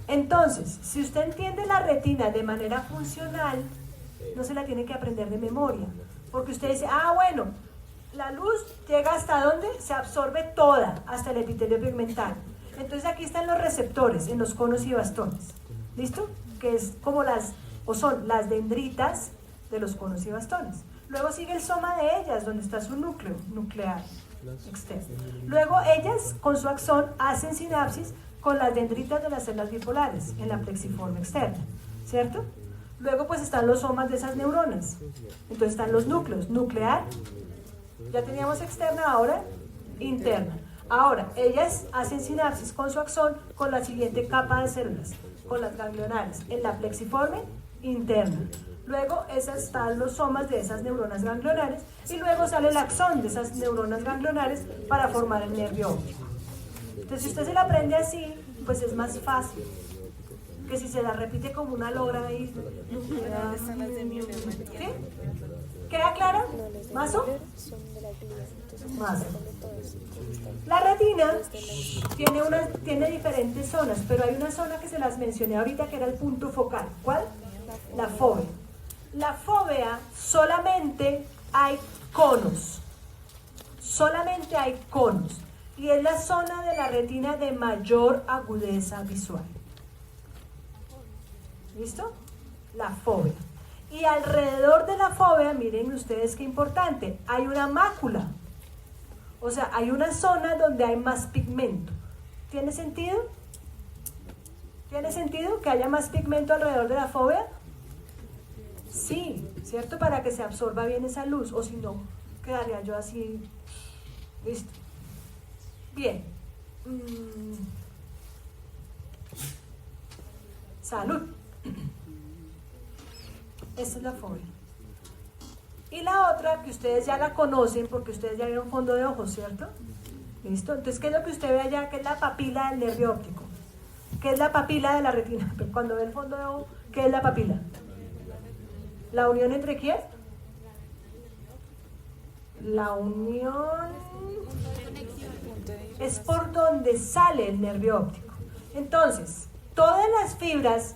[SPEAKER 1] Entonces, si usted entiende la retina de manera funcional, no se la tiene que aprender de memoria, porque usted dice, bueno, la luz llega hasta dónde, se absorbe toda, hasta el epitelio pigmental. Entonces aquí están los receptores en los conos y bastones, ¿listo? Que es como son las dendritas de los conos y bastones. Luego sigue el soma de ellas, donde está su núcleo nuclear externo. Luego ellas, con su axón, hacen sinapsis, con las dendritas de las células bipolares en la plexiforme externa, ¿cierto? Luego pues están los somas de esas neuronas. Entonces están los núcleos, nuclear, ya teníamos externa, ahora interna. Ahora, ellas hacen sinapsis con su axón con la siguiente capa de células, con las ganglionares, en la plexiforme interna. Luego están los somas de esas neuronas ganglionares y luego sale el axón de esas neuronas ganglionares para formar el nervio óptico. Entonces, si usted se la aprende así, pues es más fácil que si se la repite como una logra ahí. ¿Sí? ¿Queda claro? ¿Mazo? Mazo. La retina tiene diferentes zonas, pero hay una zona que se las mencioné ahorita que era el punto focal. ¿Cuál? La fóvea. La fóvea solamente hay conos. Solamente hay conos. Y es la zona de la retina de mayor agudeza visual. ¿Listo? La fóvea. Y alrededor de la fóvea, miren ustedes qué importante, hay una mácula. O sea, hay una zona donde hay más pigmento. ¿Tiene sentido? ¿Tiene sentido que haya más pigmento alrededor de la fóvea? Sí, ¿cierto? Para que se absorba bien esa luz, o si no, quedaría yo así. ¿Listo? Bien. Salud. Esta es la fóvea. Y la otra, que ustedes ya la conocen, porque ustedes ya vieron fondo de ojos, ¿cierto? ¿Listo? Entonces, ¿qué es lo que usted ve allá? ¿Qué es la papila del nervio óptico? ¿Qué es la papila de la retina? Pero cuando ve el fondo de ojo, ¿qué es la papila? ¿La unión entre quién? La unión es por donde sale el nervio óptico. Entonces, todas las fibras,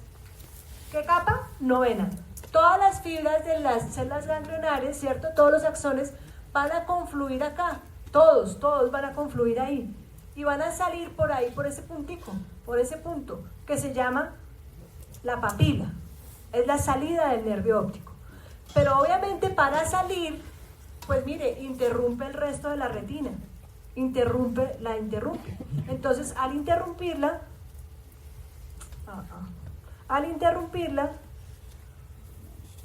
[SPEAKER 1] ¿qué capa? Novena. Todas las fibras de las células ganglionares, ¿cierto? Todos los axones van a confluir acá. Todos van a confluir ahí. Y van a salir por ahí, por ese puntico, por ese punto, que se llama la papila. Es la salida del nervio óptico. Pero obviamente para salir, pues mire, interrumpe el resto de la retina. La interrumpe. Entonces, al interrumpirla,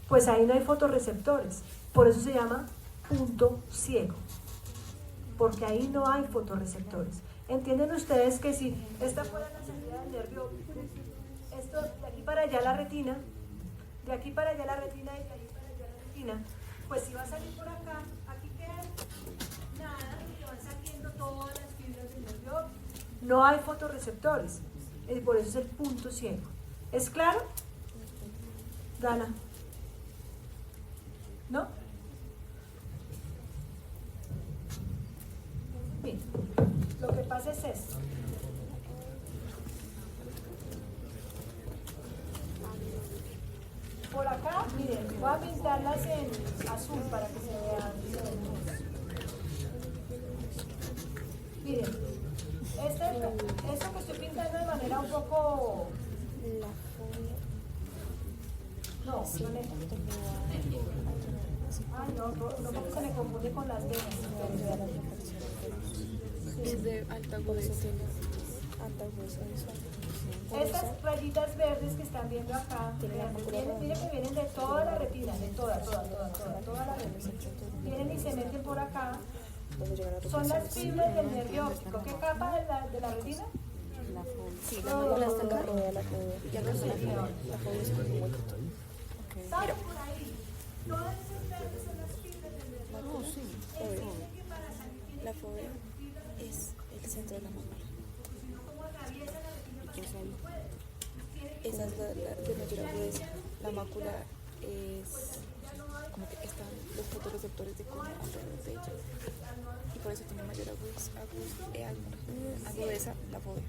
[SPEAKER 1] pues ahí no hay fotorreceptores. Por eso se llama punto ciego. Porque ahí no hay fotorreceptores. ¿Entienden ustedes que si esta fuera la salida del nervio óptico, esto de aquí para allá la retina, de aquí para allá la retina y de ahí para allá la retina, pues si va a salir por acá, aquí queda nada y van saliendo todas las fibras del nervio óptico. No hay fotorreceptores. Y por eso es el punto ciego. ¿Es claro? Dana. ¿No? Bien. Lo que pasa es esto. Por acá, miren, voy a pintarlas en azul para que se vean. Miren, esto que estoy pintando de manera un poco... No, violeta. Ay, no, porque se me confunde con las venas.
[SPEAKER 3] Es de alta agudeza.
[SPEAKER 1] Estas rayitas verdes que están viendo acá, miren que vienen de toda la retina, de toda la retina. Vienen y se meten por acá. Son las fibras del nervio óptico. ¿Qué capa de la retina?
[SPEAKER 3] Sí, la mácula está en la rodea, la fóvea. Ya no sé, la fóvea es como un huequito.
[SPEAKER 1] ¿Saben por ahí? Todas esas verdes son las fibras del nervio óptico.
[SPEAKER 3] No, sí, la fóvea es el centro de la mácula. Esa es la de mayor agudeza. La mácula es como que están los fotorreceptores de cono alrededor de ella. Y por eso tiene mayor agudeza la fóvea.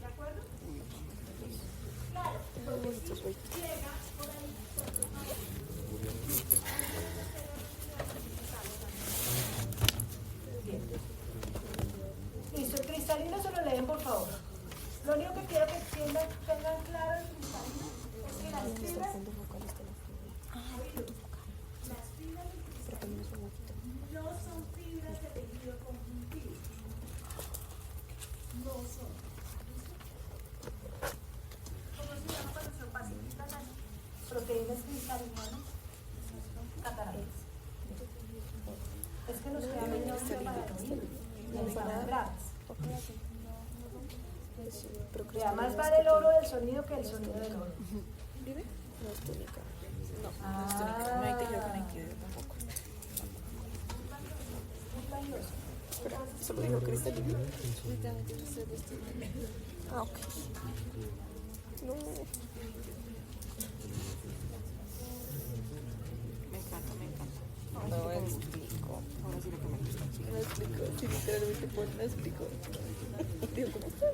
[SPEAKER 1] ¿De acuerdo?
[SPEAKER 3] Claro. Bonitos huecos.
[SPEAKER 1] Listo, el cristalino se lo leen por favor. Lo único que quiero que tengan claro el cristalino es que las fibras,
[SPEAKER 3] Fondo focal está la fóvea.
[SPEAKER 1] las fibras del
[SPEAKER 3] Pero también es un huequito.
[SPEAKER 1] no son fibras de tejido conjuntivo. No son. están membranas.
[SPEAKER 3] Ojalá sí. Sí, pero creo
[SPEAKER 1] Vea,
[SPEAKER 3] que
[SPEAKER 1] más
[SPEAKER 3] no
[SPEAKER 1] vale
[SPEAKER 3] es
[SPEAKER 1] el oro del sonido que el sonido del oro.
[SPEAKER 3] ¿Vive? No es túnica. No,
[SPEAKER 1] Ah.
[SPEAKER 3] no es túnica. No hay tejido conectivo tampoco. Espera, solo digo cristalino. Literalmente no sé vestir. Ah, ok. No.
[SPEAKER 4] Me encanta, me encanta.
[SPEAKER 3] No me explico.
[SPEAKER 4] Ahora sí lo que me gusta.
[SPEAKER 3] No me explico. Sí, literalmente pues no explico. Digo, ¿cómo está?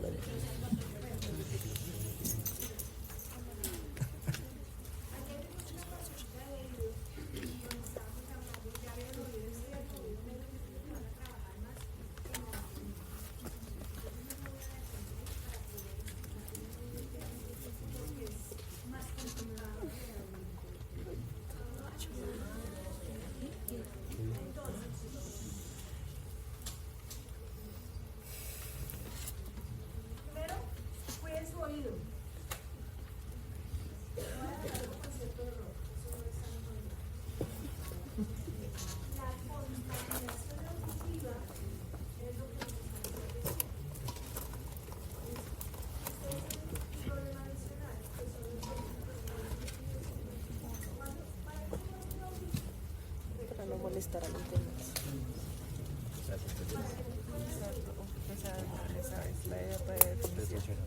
[SPEAKER 1] Primero, cuiden su oído.
[SPEAKER 3] Para no molestar a los demás.
[SPEAKER 4] Esa es la definición.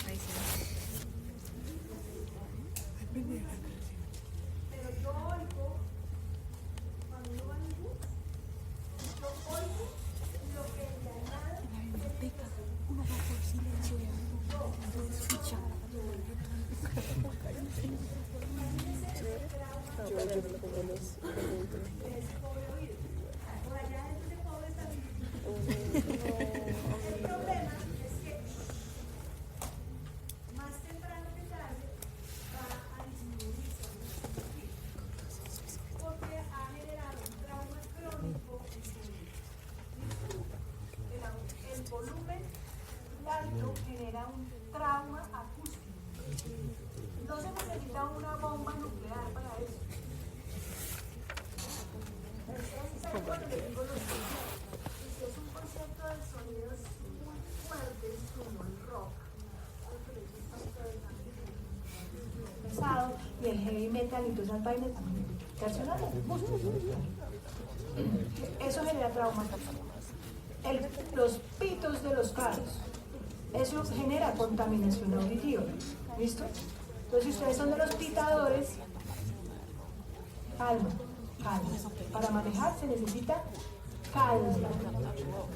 [SPEAKER 4] Ahí sí.
[SPEAKER 1] Pero yo oigo, cuando uno va a un bus, yo oigo lo que de al lado
[SPEAKER 3] Uno va por silencio y escucha. Yo me lo pongo en los
[SPEAKER 1] por allá dentro de pobre también. El problema es que más temprano que tarde va a disminuir porque ha generado un trauma crónico. El volumen alto genera un trauma acústico. No se necesita una bomba nuclear para eso. ¿Saben cuando le digo los conciertos? Si es un concierto de sonidos muy fuertes como el rock, pesado, y el heavy metal y todas esas vainas personales, eso genera trauma. Los pitos de los carros, eso genera contaminación auditiva. ¿Listo? Entonces, si ustedes son de los pitadores, calma, calma. Para manejar se necesita calma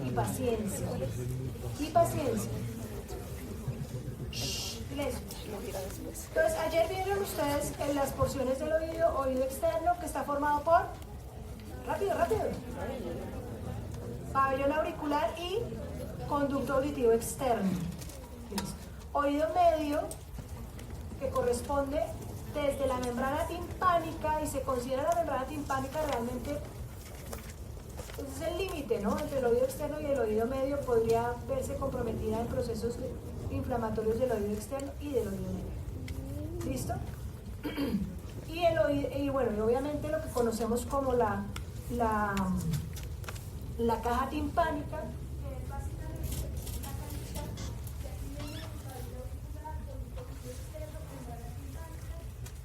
[SPEAKER 1] y paciencia. Y paciencia. Silencio. Entonces, ayer vieron ustedes en las porciones del oído, oído externo, que está formado por, rápido, rápido, pabellón auricular y conducto auditivo externo. Listo. Oído medio, que corresponde desde la membrana timpánica, y se considera la membrana timpánica realmente, pues es el límite, ¿no? Entre el oído externo y el oído medio, podría verse comprometida en procesos inflamatorios del oído externo y del oído medio. ¿Listo? Y el oído, y bueno, y obviamente lo que conocemos como la caja timpánica, que es básicamente una cajita que aquí viene el oído auricular, conducto auditivo externo, membrana timpánica.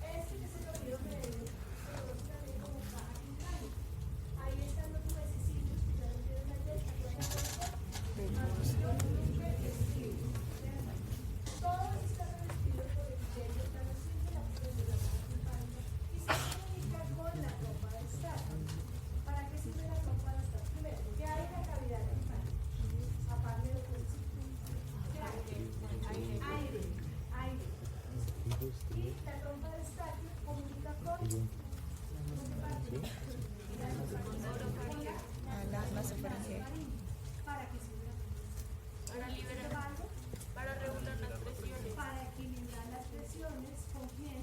[SPEAKER 1] Este que es el oído medio, se conoce también como caja timpánica. Ahí están los huesecitos que ya los vieron ayer, aquí van a conocer. Todo está revestido por el vello tan así de la caja timpánica y se comunica con la trompa del escape. ¿Para qué sirve la trompa del escape? Primero, ¿qué hay en la cavidad timpánica? Aparte de lo que ¿qué hay? Aire, aire. Y la trompa del escape comunica con
[SPEAKER 3] la superficie.
[SPEAKER 1] ¿para qué sirve? Para liberar, para regular las presiones. Para equilibrar las presiones, ¿con quién?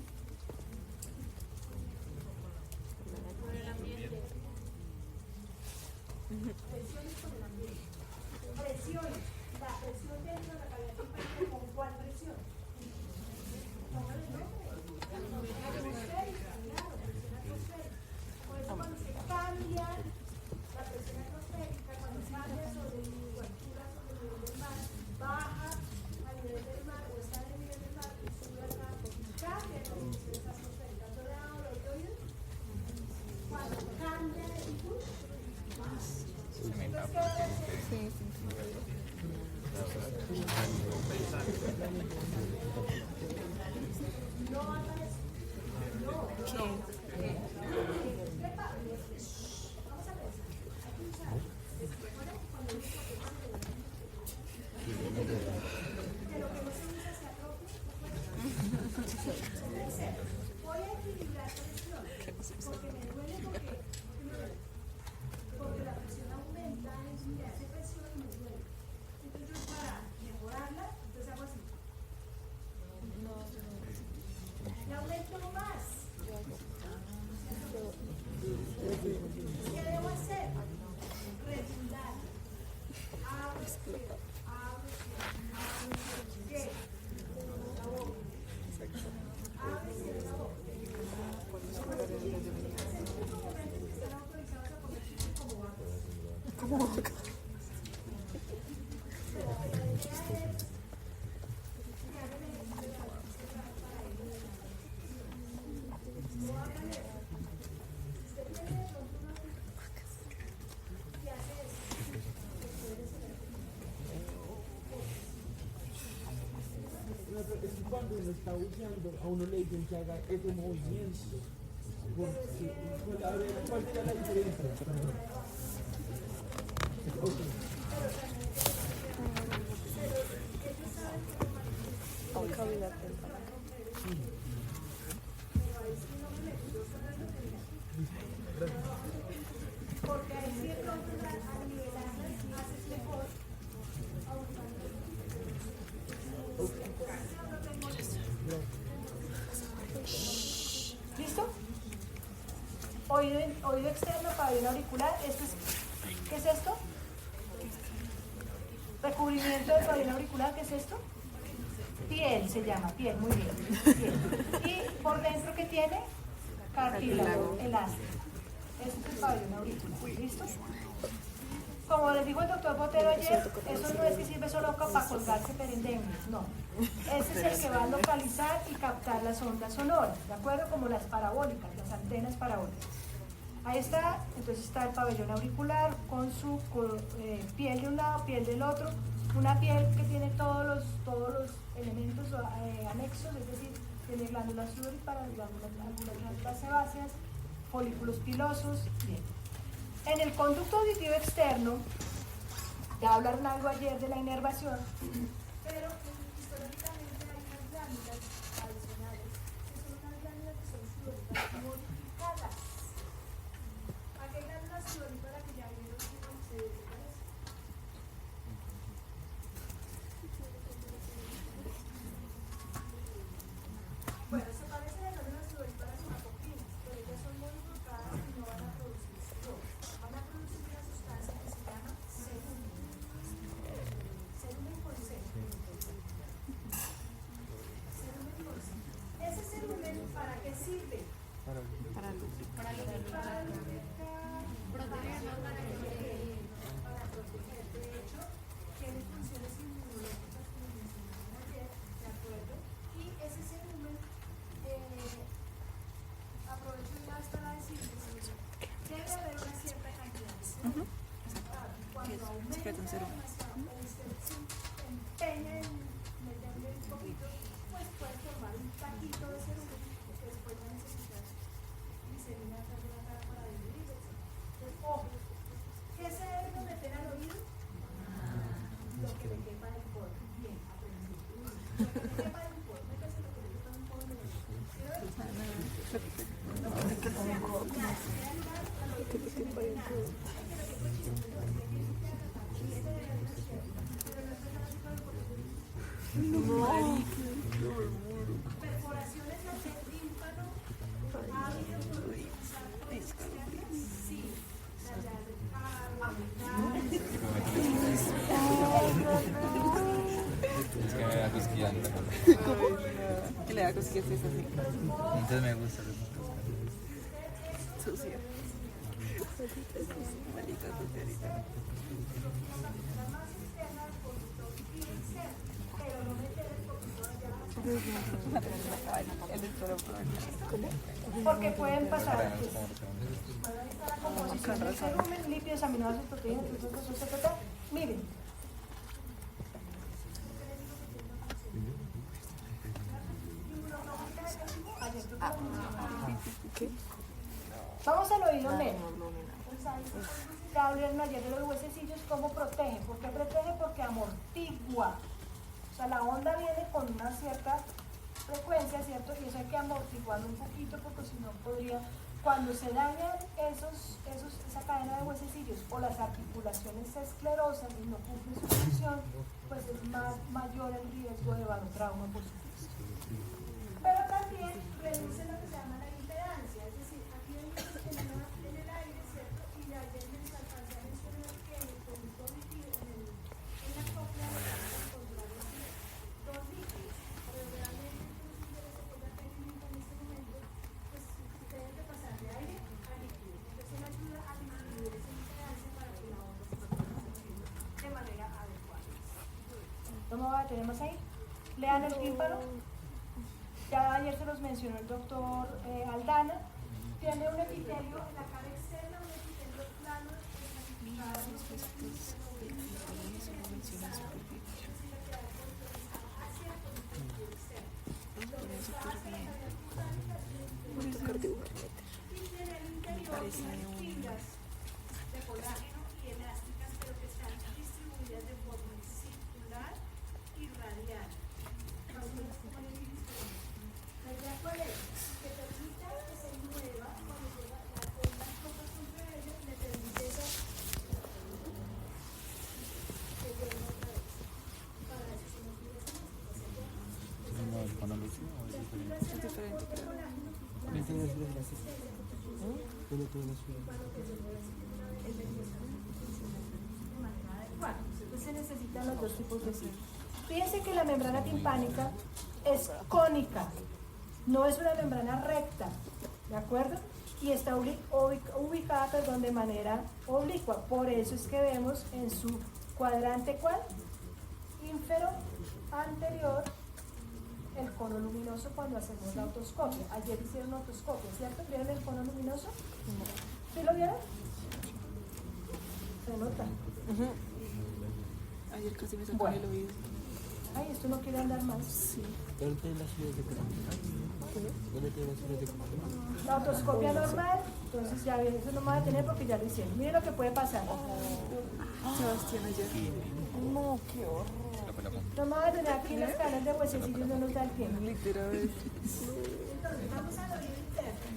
[SPEAKER 1] Con el ambiente. Presiones con el ambiente. Presiones. La presión dentro de la cavidad timpánica, ¿con cuál presión? Póngale nombre. Atmosférica, claro, presión atmosférica. Por eso cuando se cambia Voy a equilibrar presión, porque me duele, porque la presión aumenta, me hace presión y me duele. Entonces yo para mejorarla, entonces hago así. La aumento más. ¿Qué debo hacer? Redundar. Abro, cierro, abro, cierro, abro, cierro. Llego. La boca. Abre y cierra la boca. Están autorizados a comer chicle como vacas.
[SPEAKER 3] ¿Cómo vaca?
[SPEAKER 5] Es que cuando uno está buceando, a uno le dicen que haga ese movimiento. Porque, a ver, ¿cuál sería la diferencia?
[SPEAKER 3] Aún cavidad temprana.
[SPEAKER 1] Porque ahí sí de pronto al nivelarlas haces mejor. ¿Listo? Oído externo, pabellón auricular. ¿Qué es esto? Recubrimiento del pabellón auricular, ¿qué es esto? Piel se llama, piel, muy bien. Piel. Y por dentro, ¿qué tiene? Cartílago elástico. Eso es el pabellón auricular. ¿Listo? Como les dijo el doctor Botero ayer, eso no es que sirve solo para colgarse perendengles, no. Ese es el que va a localizar y captar las ondas sonoras, ¿de acuerdo? Como las parabólicas, las antenas parabólicas. Ahí está, entonces está el pabellón auricular con su piel de un lado, piel del otro, una piel que tiene todos los elementos anexos, es decir, tiene glándulas sudoríparas, glándulas sebáceas, folículos pilosos, bien. En el conducto auditivo externo, ya hablaron algo ayer de la inervación, pero históricamente hay unas glándulas adicionales, que son unas glándulas que son sudoríparas modificadas. ¿A qué glándulas sudoríparas que ya vieron cómo se parece? Bueno, se parece a las glándulas sudoríparas hematocrinas, pero ellas son modificadas y no van a producir sudor. Van a producir una sustancia que se llama cerumen. Cerumen con C. Cerumen con C. ¿Ese cerumen para qué sirve? Para lubricar, para proteger. De hecho, tiene funciones inmunológicas como mencionaron ayer, ¿de acuerdo? Y ese cerumen, aprovecho ya para decirles, debe haber una cierta cantidad de cerumen. Cuando aumenta demasiado, o usted se empeña en meterle un poquito, pues puede formar un taquito de cerumen que después va a necesitar glicerina carbonatada para diluir. Entonces, ojo, ¿qué se debe meter al oído? Lo que le quepa del polvo. Bien, aprendí. Lo que le quepa del polvo, métase lo que le quepa del polvo. Perforaciones del tímpano, ávido, sí, la llave
[SPEAKER 6] Es que me da cosquillando.
[SPEAKER 4] Que le da cosquillas es así.
[SPEAKER 6] Entonces me gusta los
[SPEAKER 4] Sucia. Maldita suciarita.
[SPEAKER 1] porque pueden pasar la composición del cerumen, lípidos, aminoácidos, proteínas, etcétera. Miren,
[SPEAKER 3] ¿Qué?
[SPEAKER 1] Vamos al oído medio. Gabriel Mayer de los huesecillos, ¿cómo protege? ¿Por qué protege? Porque amortigua. O sea, la onda viene con una cierta frecuencia, ¿cierto? Y eso hay que amortiguarlo un poquito porque si no podría, cuando se dañan esa cadena de huesecillos o las articulaciones se esclerosan y no cumplen su función, pues es mayor el riesgo de barotrauma, por supuesto. Pero también reduce lo que se llama la impedancia, es decir, aquí hay en el aire, ¿cierto? Y ayer les alcancé a mencionar que el conductor líquido en la copla se encontrar dos líquidos, pero realmente la técnica en este momento, pues se deben de pasar de aire a líquido. Entonces eso ayuda a disminuir esa impedancia para que la onda se produzca de manera adecuada. ¿Cómo va? ¿Tenemos ahí? Lean el tímpano. Ya ayer se los mencionó el doctor Aldana. Tiene un epitelio en la cara externa, un epitelio plano, fibras de colágeno y elásticas, pero que están distribuidas de forma circular y radial. La idea cuál es? Que permita que se mueva cuando llega las copas contra ellos, le permite eso que lleguen otra vez. Para eso se nos pide esa
[SPEAKER 6] ¿No es con alusión o es diferente?
[SPEAKER 3] Es diferente, creo.
[SPEAKER 1] Entonces se necesitan los dos tipos de cierre. Fíjense que la membrana timpánica es cónica, no es una membrana recta, ¿de acuerdo? Y está ubicada, de manera oblicua. Por eso es que vemos en su cuadrante, ¿cuál? Ínfero anterior, el cono luminoso cuando hacemos la otoscopia. Ayer hicieron otoscopia, ¿cierto? ¿Vieron el cono luminoso? ¿Sí lo vieron? Se nota.
[SPEAKER 3] Ayer casi me sacó el oído.
[SPEAKER 1] Ay, esto no quiere andar más.
[SPEAKER 3] Sí.
[SPEAKER 5] ¿Dónde tienen las ciudades de Colombia? ¿Dónde tienen las ciudades de Colombia?
[SPEAKER 1] La otoscopia normal, entonces ya eso no me va a detener porque ya lo hicieron. Miren lo que puede pasar.
[SPEAKER 3] Sebastián ayer. No, qué horror.
[SPEAKER 1] No me va a detener aquí las caras de huesecillos, no nos da el tiempo.
[SPEAKER 3] Literal.
[SPEAKER 1] Entonces, vamos al oído interno.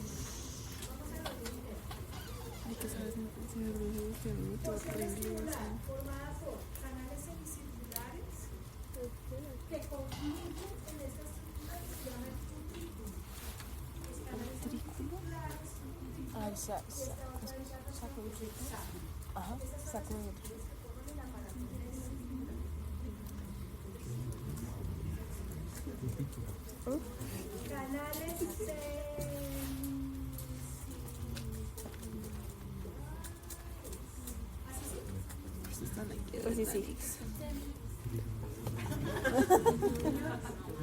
[SPEAKER 3] Ay, que sabes, se me produjo que me todo horrible.
[SPEAKER 1] Formada por canales semicirculares que confluyen en esta estructura que se llama el utrículo. Los canales semicirculares,
[SPEAKER 3] Ay, saco de otro. Ajá, saco de otro.
[SPEAKER 1] canales
[SPEAKER 3] Pues sí.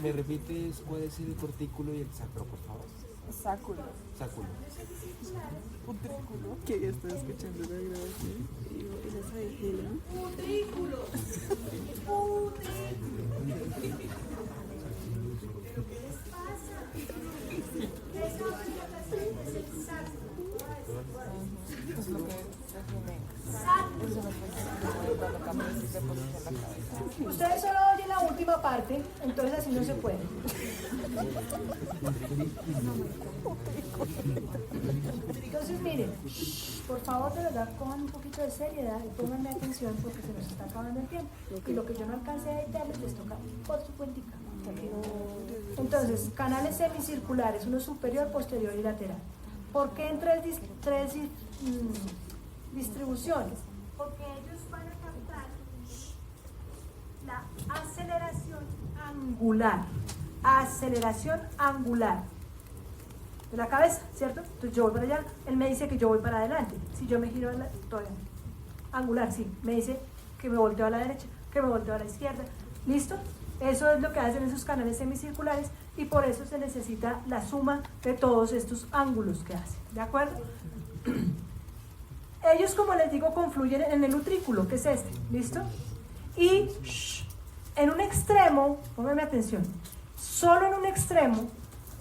[SPEAKER 5] ¿Me repites cuál es el cortículo y el sacro, por favor?
[SPEAKER 3] Sáculo.
[SPEAKER 5] Sáculo.
[SPEAKER 3] Utrículo. Que ya estoy escuchando la grabación. Y esa de Helen.
[SPEAKER 1] utrículo.
[SPEAKER 3] Es lo que define. Eso no fue cuando cambias de posición la cabeza.
[SPEAKER 1] Ustedes solo oyen la última parte, entonces así no se puede. Entonces miren, por favor de verdad cojan un poquito de seriedad y pónganme atención porque se nos está acabando el tiempo. Y lo que yo no alcancé a editarles les toca por su cuentica. Entonces, canales semicirculares, uno superior, posterior y lateral. ¿Por qué en tres distribuciones? Porque ellos van a captar la aceleración angular. Aceleración angular de la cabeza, ¿cierto? Entonces yo voy para allá, él me dice que yo voy para adelante. Si yo me giro todavía angular, sí, me dice que me volteo a la derecha, que me volteo a la izquierda. ¿Listo? Eso es lo que hacen esos canales semicirculares y por eso se necesita la suma de todos estos ángulos que hacen, ¿de acuerdo? Ellos, como les digo, confluyen en el utrículo, que es este, ¿listo? Y en un extremo, pónganme atención, solo en un extremo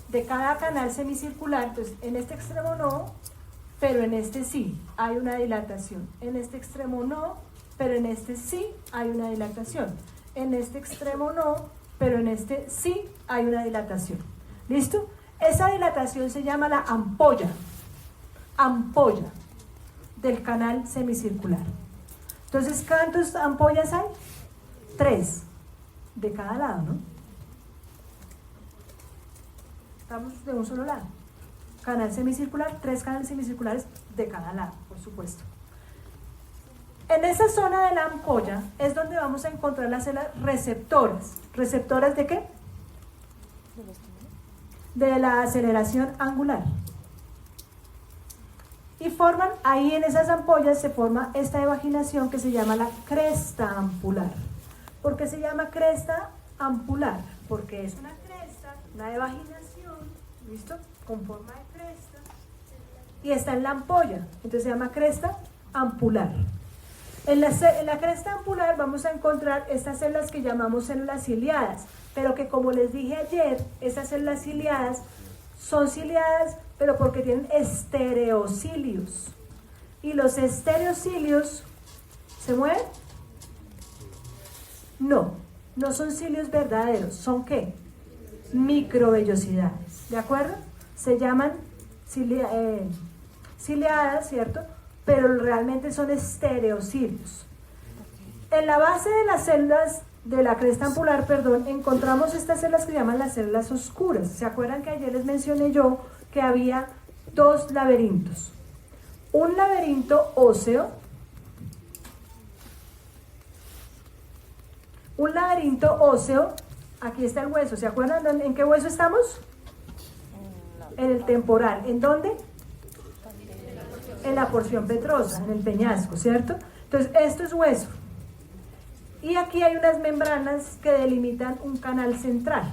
[SPEAKER 1] de cada canal semicircular, entonces en este extremo no, pero en este sí hay una dilatación. En este extremo no, pero en este sí hay una dilatación. En este extremo no, pero en este sí hay una dilatación. ¿Listo? Esa dilatación se llama la ampolla del canal semicircular. Entonces, ¿cuántas ampollas hay? 3 de cada lado, ¿no? Estamos de un solo lado. Canal semicircular, 3 canales semicirculares de cada lado, por supuesto. En esa zona de la ampolla es donde vamos a encontrar las células receptoras. ¿Receptoras de qué? De la aceleración angular. Y forman, ahí en esas ampollas se forma esta evaginación que se llama la cresta ampular. ¿Por qué se llama cresta ampular? Porque es una cresta, una evaginación, ¿listo? Con forma de cresta. Y está en la ampolla, entonces se llama cresta ampular. En la cresta ampular vamos a encontrar estas células que llamamos células ciliadas, pero que como les dije ayer, esas células ciliadas son ciliadas, pero porque tienen estereocilios. ¿Y los estereocilios se mueven? No, no son cilios verdaderos. ¿Son qué? Microvellosidades, ¿de acuerdo? Se llaman ciliadas, ¿cierto? Pero realmente son estereocilios. En la base de las células de la cresta ampular, encontramos estas células que se llaman las células oscuras. ¿Se acuerdan que ayer les mencioné yo que había 2 laberintos? Un laberinto óseo, aquí está el hueso. ¿Se acuerdan en qué hueso estamos? En el temporal. ¿En dónde? En la porción petrosa, en el peñasco, ¿cierto? Entonces, esto es hueso. Y aquí hay unas membranas que delimitan un canal central.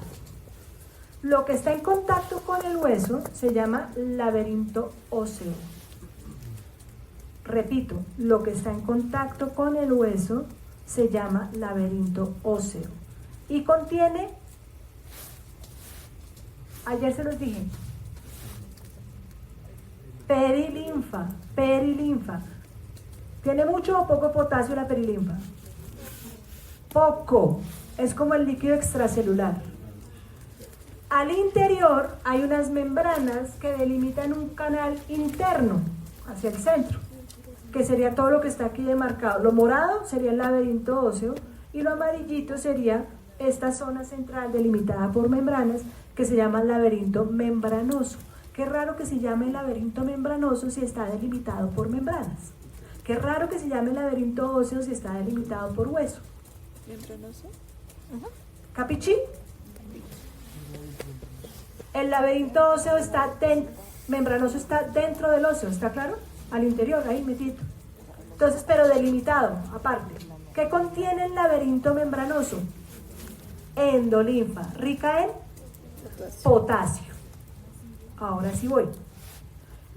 [SPEAKER 1] Lo que está en contacto con el hueso se llama laberinto óseo. Repito, lo que está en contacto con el hueso se llama laberinto óseo. Y contiene, ayer se los dije, perilinfa. ¿Tiene mucho o poco potasio la perilinfa? Poco, es como el líquido extracelular. Al interior hay unas membranas que delimitan un canal interno hacia el centro, que sería todo lo que está aquí demarcado. Lo morado sería el laberinto óseo y lo amarillito sería esta zona central delimitada por membranas que se llama laberinto membranoso. Qué raro que se llame laberinto membranoso si está delimitado por membranas. Qué raro que se llame laberinto óseo si está delimitado por hueso.
[SPEAKER 3] ¿Membranoso?
[SPEAKER 1] ¿Capichi? El laberinto óseo membranoso está dentro del óseo, ¿está claro? Al interior, ahí metido. Entonces, pero delimitado, aparte. ¿Qué contiene el laberinto membranoso? Endolinfa, rica en potasio. Ahora sí voy.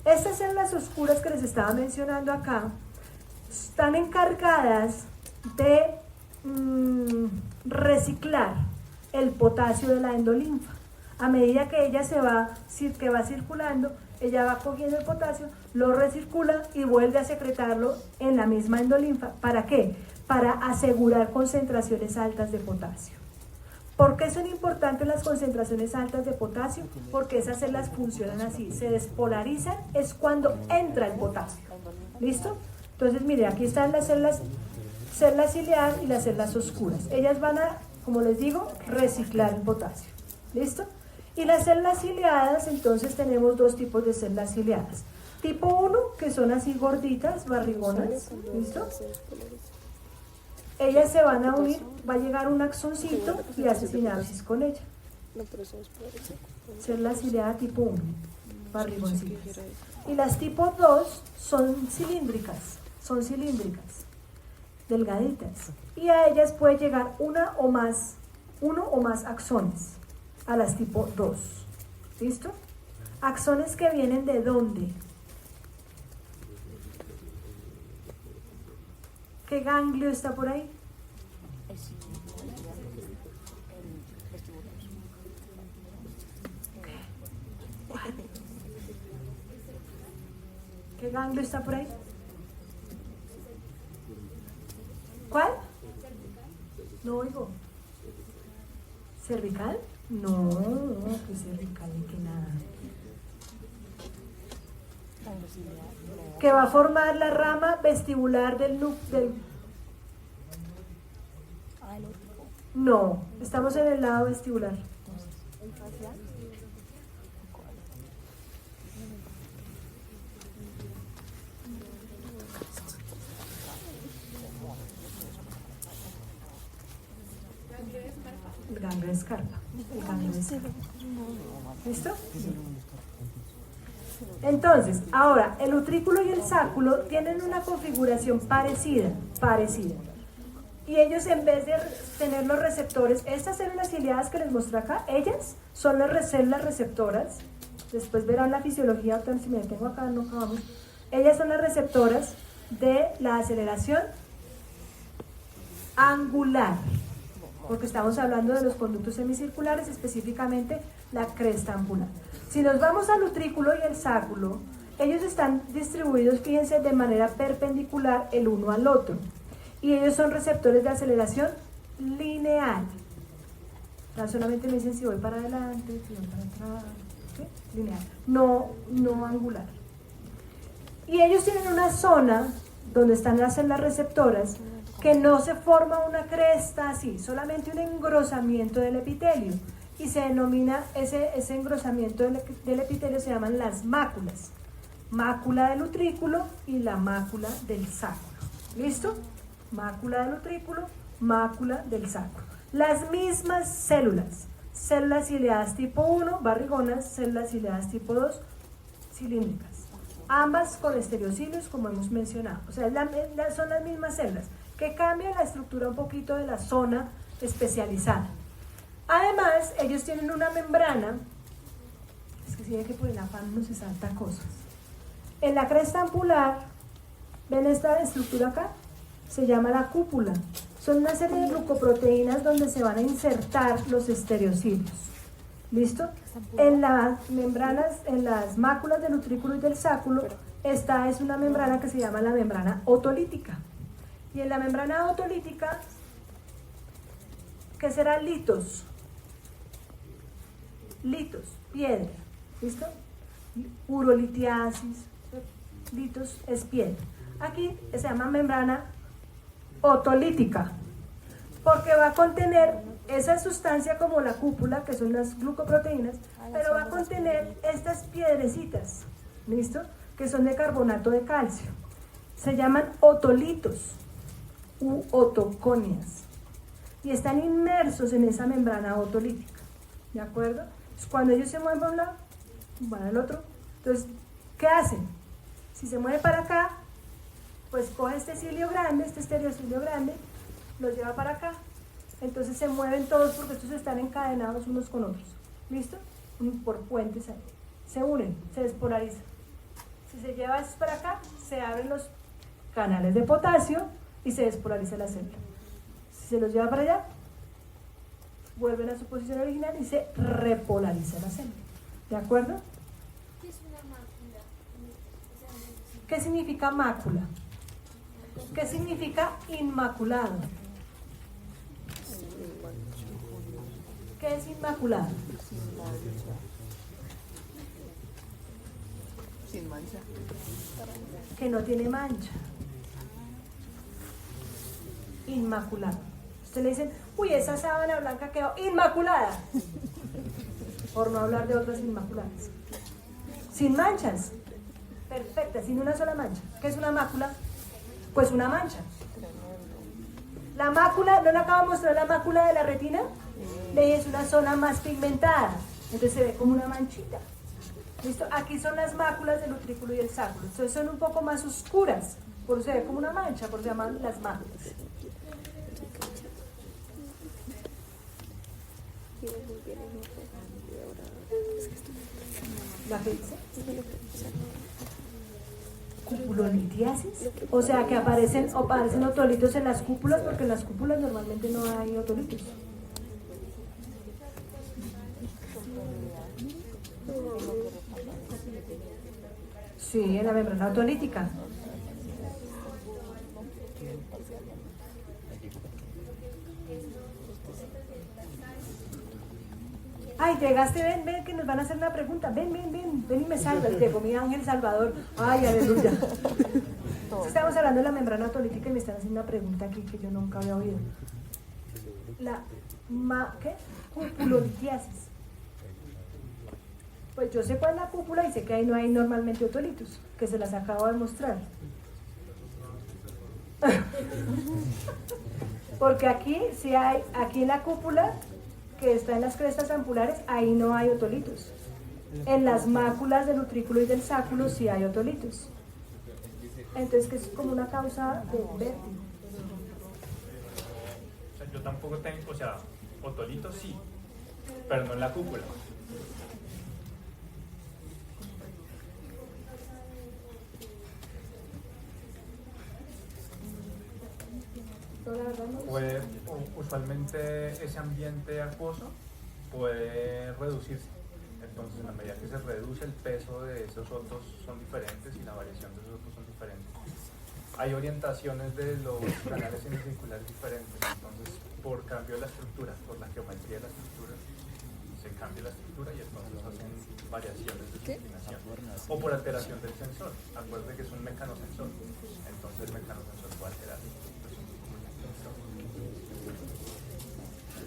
[SPEAKER 1] Estas células oscuras que les estaba mencionando acá están encargadas de reciclar el potasio de la endolinfa. A medida que ella va circulando, ella va cogiendo el potasio, lo recircula y vuelve a secretarlo en la misma endolinfa. ¿Para qué? Para asegurar concentraciones altas de potasio. ¿Por qué son importantes las concentraciones altas de potasio? Porque esas células funcionan así, se despolarizan, es cuando entra el potasio. ¿Listo? Entonces, mire, aquí están las células ciliadas y las células oscuras. Ellas van a, como les digo, reciclar el potasio. ¿Listo? Y las células ciliadas, entonces tenemos 2 tipos de células ciliadas. Tipo 1, que son así gorditas, barrigonas. ¿Listo? Ellas se van a unir, va a llegar un axoncito y hace sinapsis con ella. Célula ciliada tipo 1, barrigoncitas. Y las tipo 2 son cilíndricas, delgaditas. Y a ellas puede llegar uno o más axones, a las tipo 2. ¿Listo? Axones que vienen ¿de dónde? ¿Qué ganglio está por ahí? ¿Qué ganglio está por ahí? ¿Cuál? No oigo. ¿Cervical? No, que cervical ni que nada.
[SPEAKER 3] Ganglio ciliar, no.
[SPEAKER 1] Que va a formar la rama vestibular del núcleo.
[SPEAKER 3] Ah, el otro.
[SPEAKER 1] No, estamos en el lado vestibular.
[SPEAKER 3] El facial.
[SPEAKER 1] El ganglio de escarpa. El ganglio de escarpa. ¿Listo? Entonces, ahora, el utrículo y el sáculo tienen una configuración parecida. Y ellos, en vez de tener los receptores, estas células ciliadas que les mostré acá, ellas son las células receptoras. Después verán la fisiología, si me detengo acá, no acabamos. Ellas son las receptoras de la aceleración angular, porque estamos hablando de los conductos semicirculares, específicamente la cresta angular. Si nos vamos al utrículo y el sáculo, ellos están distribuidos, fíjense, de manera perpendicular el uno al otro. Y ellos son receptores de aceleración lineal. O sea, solamente me dicen si voy para adelante, si voy para atrás, ¿sí? Lineal, no angular. Y ellos tienen una zona donde están las células receptoras que no se forma una cresta así, solamente un engrosamiento del epitelio. Y se denomina ese engrosamiento del epitelio, se llaman las máculas. Mácula del utrículo y la mácula del sáculo. ¿Listo? Mácula del utrículo, mácula del sáculo. Las mismas células ciliadas tipo 1, barrigonas, células ciliadas tipo 2, cilíndricas. Ambas con estereocilios, como hemos mencionado. O sea, son las mismas células, que cambian la estructura un poquito de la zona especializada. Además, ellos tienen una membrana, es que si ve que por el afán no se salta cosas. En la cresta angular, ¿ven esta estructura acá? Se llama la cúpula. Son una serie de glucoproteínas donde se van a insertar los estereocilios. ¿Listo? En las membranas, en las máculas del utrículo y del sáculo, esta es una membrana que se llama la membrana otolítica. Y en la membrana otolítica, ¿qué será litos? Litos, piedra. ¿Listo? Urolitiasis, litos es piedra. Aquí se llama membrana otolítica, porque va a contener esa sustancia como la cúpula, que son las glucoproteínas, pero va a contener estas piedrecitas, ¿listo? Que son de carbonato de calcio. Se llaman otolitos u otoconias y están inmersos en esa membrana otolítica, ¿de acuerdo? Entonces, cuando ellos se mueven para un lado, van al otro. Entonces, ¿qué hacen? Si se mueve para acá, pues coge este cilio grande, este estereocilio grande, lo lleva para acá. Entonces se mueven todos porque estos están encadenados unos con otros. ¿Listo? Por puentes ahí. Se unen, se despolarizan. Si se lleva esto para acá, se abren los canales de potasio y se despolariza la célula. Si se los lleva para allá, vuelven a su posición original y se repolariza la célula. ¿De acuerdo?
[SPEAKER 2] ¿Qué es una mácula?
[SPEAKER 1] ¿Qué significa mácula? ¿Qué significa inmaculado? ¿Qué es inmaculado?
[SPEAKER 4] Sin mancha.
[SPEAKER 1] Que no tiene mancha. Inmaculado. Usted le dicen, uy, esa sábana blanca quedó inmaculada. Por no hablar de otras inmaculadas. Sin manchas. Perfecta, sin una sola mancha. ¿Qué es una mácula? Pues una mancha. La mácula, ¿no le acabo de mostrar la mácula de la retina? Es una zona más pigmentada, entonces se ve como una manchita. ¿Listo? Aquí son las máculas del utrículo y el sáculo, entonces son un poco más oscuras, por eso se ve como una mancha, por eso se llaman las máculas. ¿La que dice? Cupulolitiasis, o sea que aparecen otolitos en las cúpulas, porque en las cúpulas normalmente no hay otolitos. Sí, en la membrana otolítica. Ay, llegaste, ven, ven, que nos van a hacer una pregunta. Ven, ven, ven, ven y me salvas. Llegó mi ángel salvador. Ay, aleluya. Estamos hablando de la membrana otolítica y me están haciendo una pregunta aquí que yo nunca había oído. ¿Qué? Cupulolitiasis. Pues yo sé cuál es la cúpula y sé que ahí no hay normalmente otolitos, que se las acabo de mostrar. Porque aquí, sí hay, aquí en la cúpula, que está en las crestas ampulares, ahí no hay otolitos. En las máculas del utrículo y del sáculo sí hay otolitos. Entonces, que es como una causa de vértigo.
[SPEAKER 7] O sea, yo tampoco tengo, o sea, otolitos sí, pero no en la cúpula. Usualmente ese ambiente acuoso puede reducirse. Entonces, en la medida que se reduce el peso de esos otros son diferentes y la variación de esos otros son diferentes. Hay orientaciones de los canales semicirculares diferentes. Entonces, por cambio de la estructura, por la geometría de la estructura, se cambia la estructura y entonces hacen variaciones de su inclinación. O por alteración del sensor. Acuérdate que es un mecanosensor. Entonces, el mecanosensor puede alterar.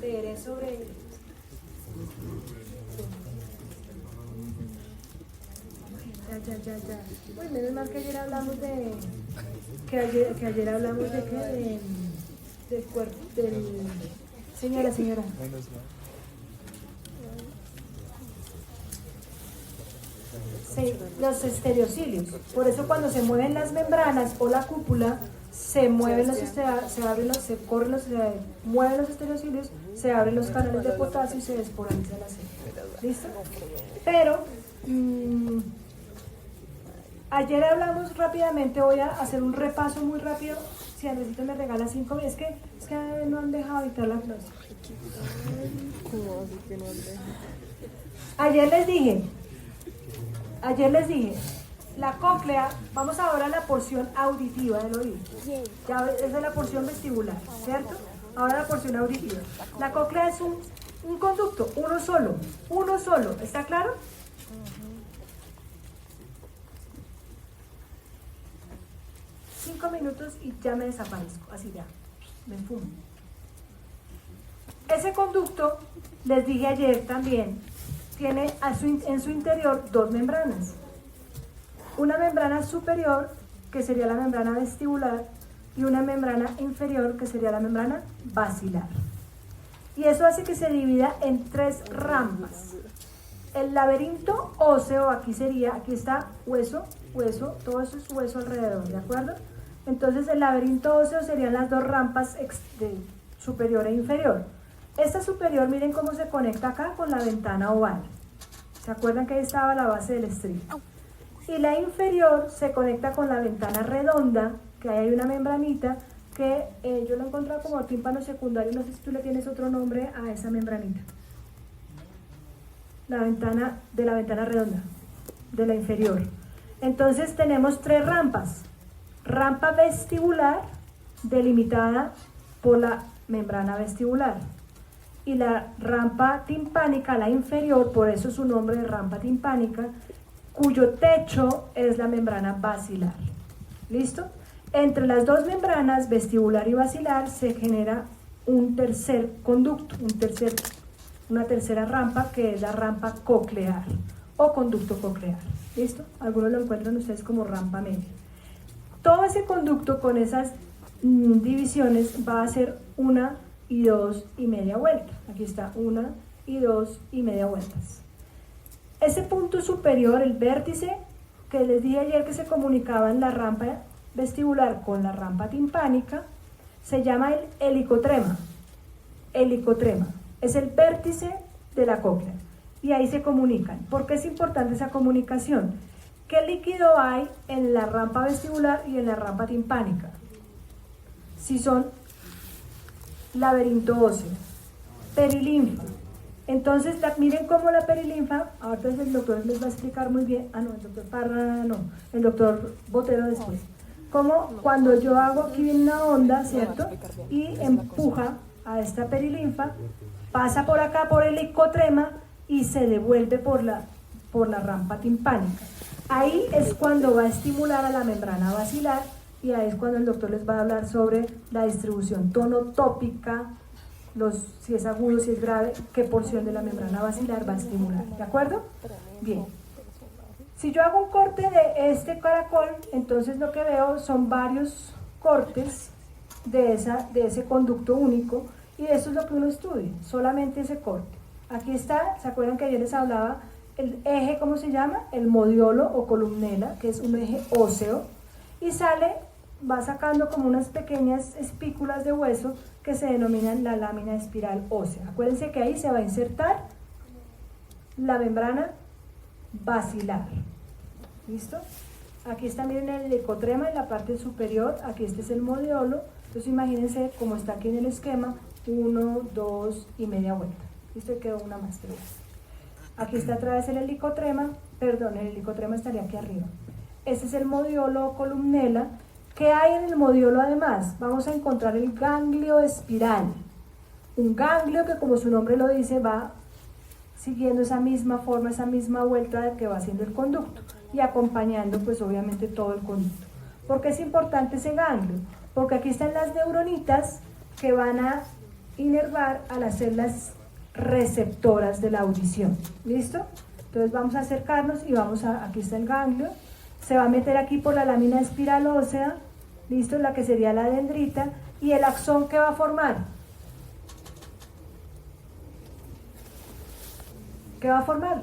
[SPEAKER 1] Leeré sobre ya. Uy, menos mal que ayer hablamos de que ayer hablamos de que del cuerpo del señora. Sí, los estereocilios. Por eso cuando se mueven las membranas o la cúpula, se mueven se mueven los estereocilios, se abren los canales de potasio y se despolariza la sangre. ¿Listo? Pero ayer hablamos rápidamente, voy a hacer un repaso muy rápido. Si Andresito me regala 5 minutos, es que no han dejado evitar la clase. Ayer les dije, la cóclea, vamos ahora a la porción auditiva del oído. Ya esa es la porción vestibular, ¿cierto? Ahora la porción auditiva. La cóclea es un conducto, uno solo, ¿está claro? Cinco minutos y ya me desaparezco, así ya, me fumo. Ese conducto, les dije ayer también, tiene en su interior 2 membranas. Una membrana superior, que sería la membrana vestibular, y una membrana inferior, que sería la membrana basilar. Y eso hace que se divida en 3 rampas. El laberinto óseo, aquí está hueso, todo eso es hueso alrededor, ¿de acuerdo? Entonces el laberinto óseo serían las 2 rampas superior e inferior. Esta superior, miren cómo se conecta acá con la ventana oval. ¿Se acuerdan que ahí estaba la base del estribo? Y la inferior se conecta con la ventana redonda, que ahí hay una membranita que yo lo he encontrado como tímpano secundario, no sé si tú le tienes otro nombre a esa membranita. La ventana redonda, de la inferior. Entonces tenemos 3 rampas. Rampa vestibular, delimitada por la membrana vestibular. Y la rampa timpánica, la inferior, por eso su nombre de rampa timpánica, cuyo techo es la membrana basilar. ¿Listo? Entre las 2 membranas, vestibular y basilar, se genera un tercer conducto, una tercera rampa, que es la rampa coclear o conducto coclear. ¿Listo? Algunos lo encuentran ustedes como rampa media. Todo ese conducto con esas divisiones va a ser 1 y 2 y media vuelta. Aquí está 1 y 2 y media vueltas. Ese punto superior, el vértice, que les dije ayer que se comunicaba en la rampa vestibular con la rampa timpánica, se llama el helicotrema. Helicotrema. Es el vértice de la cóclea. Y ahí se comunican. ¿Por qué es importante esa comunicación? ¿Qué líquido hay en la rampa vestibular y en la rampa timpánica? Si son laberinto óseo, perilinfo, Entonces, miren cómo la perilinfa, ahorita el doctor les va a explicar muy bien, el doctor Parra no, el doctor Botero después, como cuando yo hago aquí una onda, ¿cierto? Y empuja a esta perilinfa, pasa por acá por el icotrema y se devuelve por la rampa timpánica. Ahí es cuando va a estimular a la membrana basilar y ahí es cuando el doctor les va a hablar sobre la distribución tonotópica, si es agudo, si es grave, qué porción de la membrana basilar va a estimular, ¿de acuerdo? Bien. Si yo hago un corte de este caracol, entonces lo que veo son varios cortes de ese conducto único y eso es lo que uno estudia, solamente ese corte. Aquí está, ¿se acuerdan que ayer les hablaba? El eje, ¿cómo se llama? El modiolo o columnela, que es un eje óseo, y va sacando como unas pequeñas espículas de hueso que se denominan la lámina espiral ósea. Acuérdense que ahí se va a insertar la membrana basilar. ¿Listo? Aquí está, miren, el icotrema en la parte superior, aquí este es el modiolo, entonces imagínense cómo está aquí en el esquema, 1, 2 y media vuelta. ¿Listo? Y quedó una más, creo. Aquí está otra vez el helicotrema, perdón, el helicotrema estaría aquí arriba. Este es el modiolo o columnela. ¿Qué hay en el modiolo además? Vamos a encontrar el ganglio espiral. Un ganglio que, como su nombre lo dice, va siguiendo esa misma forma, esa misma vuelta de que va haciendo el conducto y acompañando pues obviamente todo el conducto. ¿Por qué es importante ese ganglio? Porque aquí están las neuronitas que van a inervar a las células receptoras de la audición. ¿Listo? Entonces vamos a acercarnos y aquí está el ganglio, se va a meter aquí por la lámina espiral ósea, ¿listo? La que sería la dendrita, y el axón que va a formar. ¿Qué va a formar?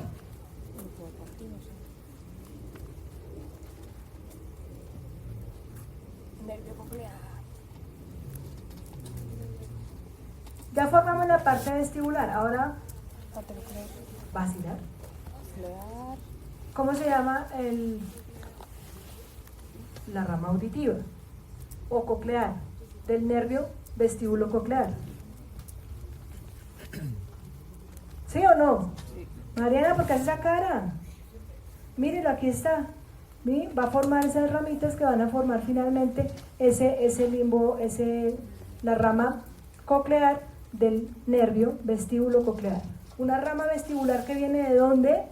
[SPEAKER 3] Nervio coclear.
[SPEAKER 1] Ya formamos la parte vestibular, ahora
[SPEAKER 3] Parte coclear.
[SPEAKER 1] basilar.
[SPEAKER 3] Coclear.
[SPEAKER 1] ¿Cómo se llama la rama auditiva o coclear del nervio vestíbulo coclear? ¿Sí o no? Mariana, ¿por qué hace esa cara? Mírenlo, aquí está. ¿Sí? Va a formar esas ramitas que van a formar finalmente ese limbo, la rama coclear del nervio vestíbulo coclear. Una rama vestibular que viene ¿de dónde?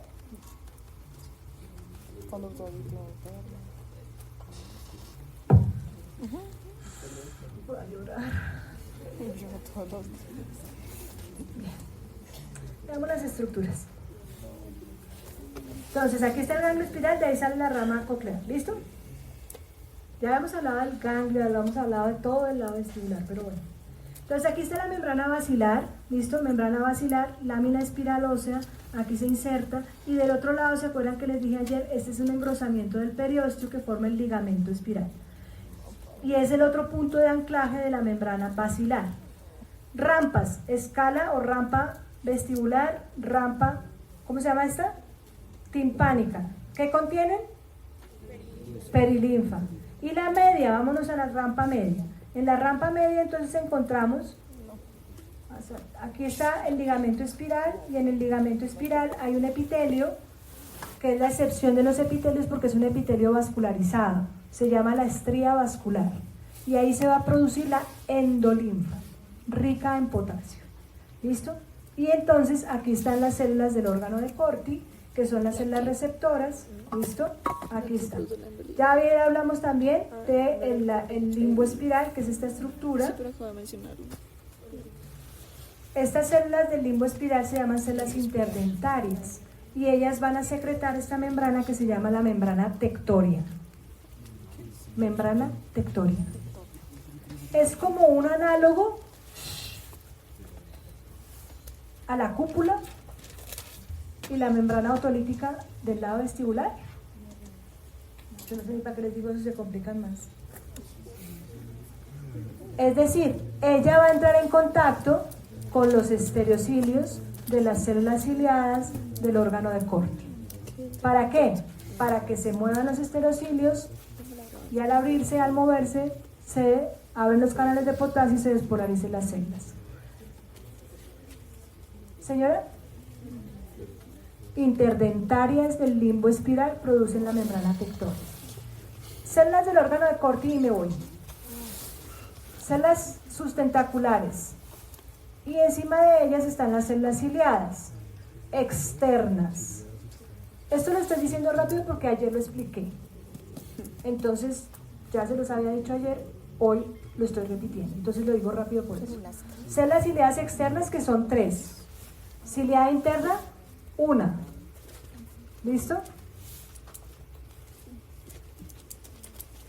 [SPEAKER 3] Conducto auditivo interno.
[SPEAKER 1] Voy a llorar.
[SPEAKER 3] Yo todos los días.
[SPEAKER 1] Veamos las estructuras. Entonces, aquí está el ganglio espiral, de ahí sale la rama coclear. ¿Listo? Ya habíamos hablado del ganglio, habíamos hablado de todo el lado vestibular, pero bueno. Entonces, aquí está la membrana basilar. ¿Listo? Membrana basilar, lámina espiral ósea, aquí se inserta. Y del otro lado, ¿se acuerdan que les dije ayer? Este es un engrosamiento del periósteo que forma el ligamento espiral. Y es el otro punto de anclaje de la membrana basilar. Rampas, escala o rampa vestibular, rampa, ¿cómo se llama esta? Timpánica. ¿Qué contienen? Perilinfa. Y la media, vámonos a la rampa media. En la rampa media entonces encontramos, aquí está el ligamento espiral y en el ligamento espiral hay un epitelio, que es la excepción de los epitelios porque es un epitelio vascularizado. Se llama la estría vascular. Y ahí se va a producir la endolinfa, rica en potasio. ¿Listo? Y entonces aquí están las células del órgano de Corti, que son las células receptoras. ¿Listo? Aquí está. Ya bien hablamos también del limbo espiral, que es esta estructura. Estas células del limbo espiral se llaman células interdentarias y ellas van a secretar esta membrana que se llama la membrana tectoria. Membrana tectoria. Es como un análogo a la cúpula y la membrana otolítica del lado vestibular. Yo no sé ni para qué les digo eso, se complican más. Es decir, ella va a entrar en contacto con los estereocilios de las células ciliadas del órgano de Corti. ¿Para qué? Para que se muevan los estereocilios y al abrirse, al moverse, se abren los canales de potasio y se despolaricen las células. Señora, interdentarias del limbo espiral producen la membrana tectónica. Células del órgano de Corti y me voy. Células sustentaculares. Y encima de ellas están las células ciliadas, externas. Esto lo estoy diciendo rápido porque ayer lo expliqué. Entonces, ya se los había dicho ayer, hoy lo estoy repitiendo. Entonces lo digo rápido por eso. Células ciliadas externas, que son 3. Ciliada interna, 1. ¿Listo?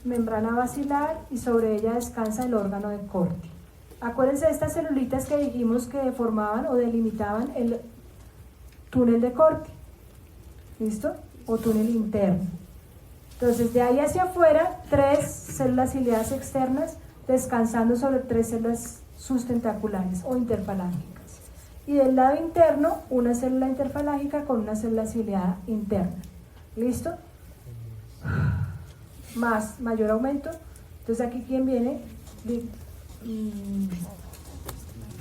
[SPEAKER 1] Membrana basilar y sobre ella descansa el órgano de Corti. Acuérdense de estas celulitas que dijimos que formaban o delimitaban el túnel de Corti. ¿Listo? O túnel interno. Entonces, de ahí hacia afuera, 3 células ciliadas externas descansando sobre 3 células sustentaculares o interfalángicas. Y del lado interno, una célula interfalágica con una célula ciliada interna. ¿Listo? Mayor aumento. Entonces, aquí, ¿quién viene?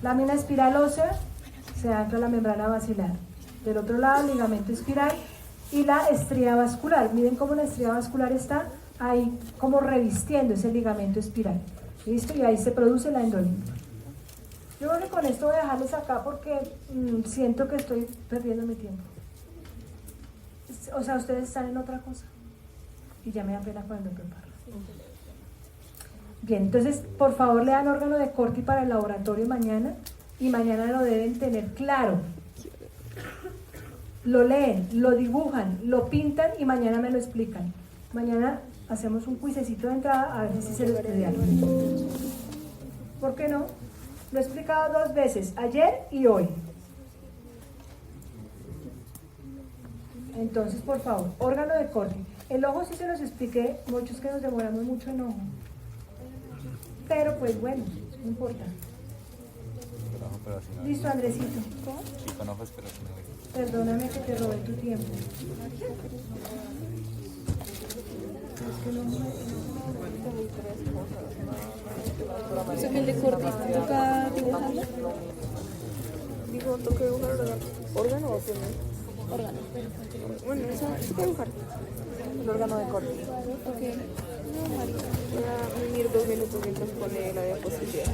[SPEAKER 1] Lámina espiral ósea, se ancla la membrana basilar. Del otro lado, ligamento espiral y la estría vascular. Miren cómo la estría vascular está ahí como revistiendo ese ligamento espiral. ¿Listo? Y ahí se produce la endolimfa. Yo creo que con esto voy a dejarles acá porque siento que estoy perdiendo mi tiempo. O sea, ustedes están en otra cosa. Y ya me da pena cuando preparo. Bien, entonces, por favor, lean órgano de Corti para el laboratorio mañana. Y mañana lo deben tener claro. Lo leen, lo dibujan, lo pintan y mañana me lo explican. Mañana hacemos un cuisecito de entrada a ver si se lo estudiaron. ¿Por qué no? Lo he explicado 2 veces, ayer y hoy. Entonces, por favor, órgano de Corti. El ojo sí se los expliqué, muchos que nos demoramos mucho en ojo. Pero pues bueno, no importa. Listo, Andresito.
[SPEAKER 6] Sí, con ojos, pero sin oídos.
[SPEAKER 1] Perdóname que te robé tu tiempo.
[SPEAKER 3] O sea, que el de Corti toca dibujarlo. Digo, toca dibujar órgano o pulmón. Órgano. Bueno, eso toca dibujar. El órgano de Corti. Ok. No, Mari. Voy a venir 2 minutos mientras pone la diapositiva.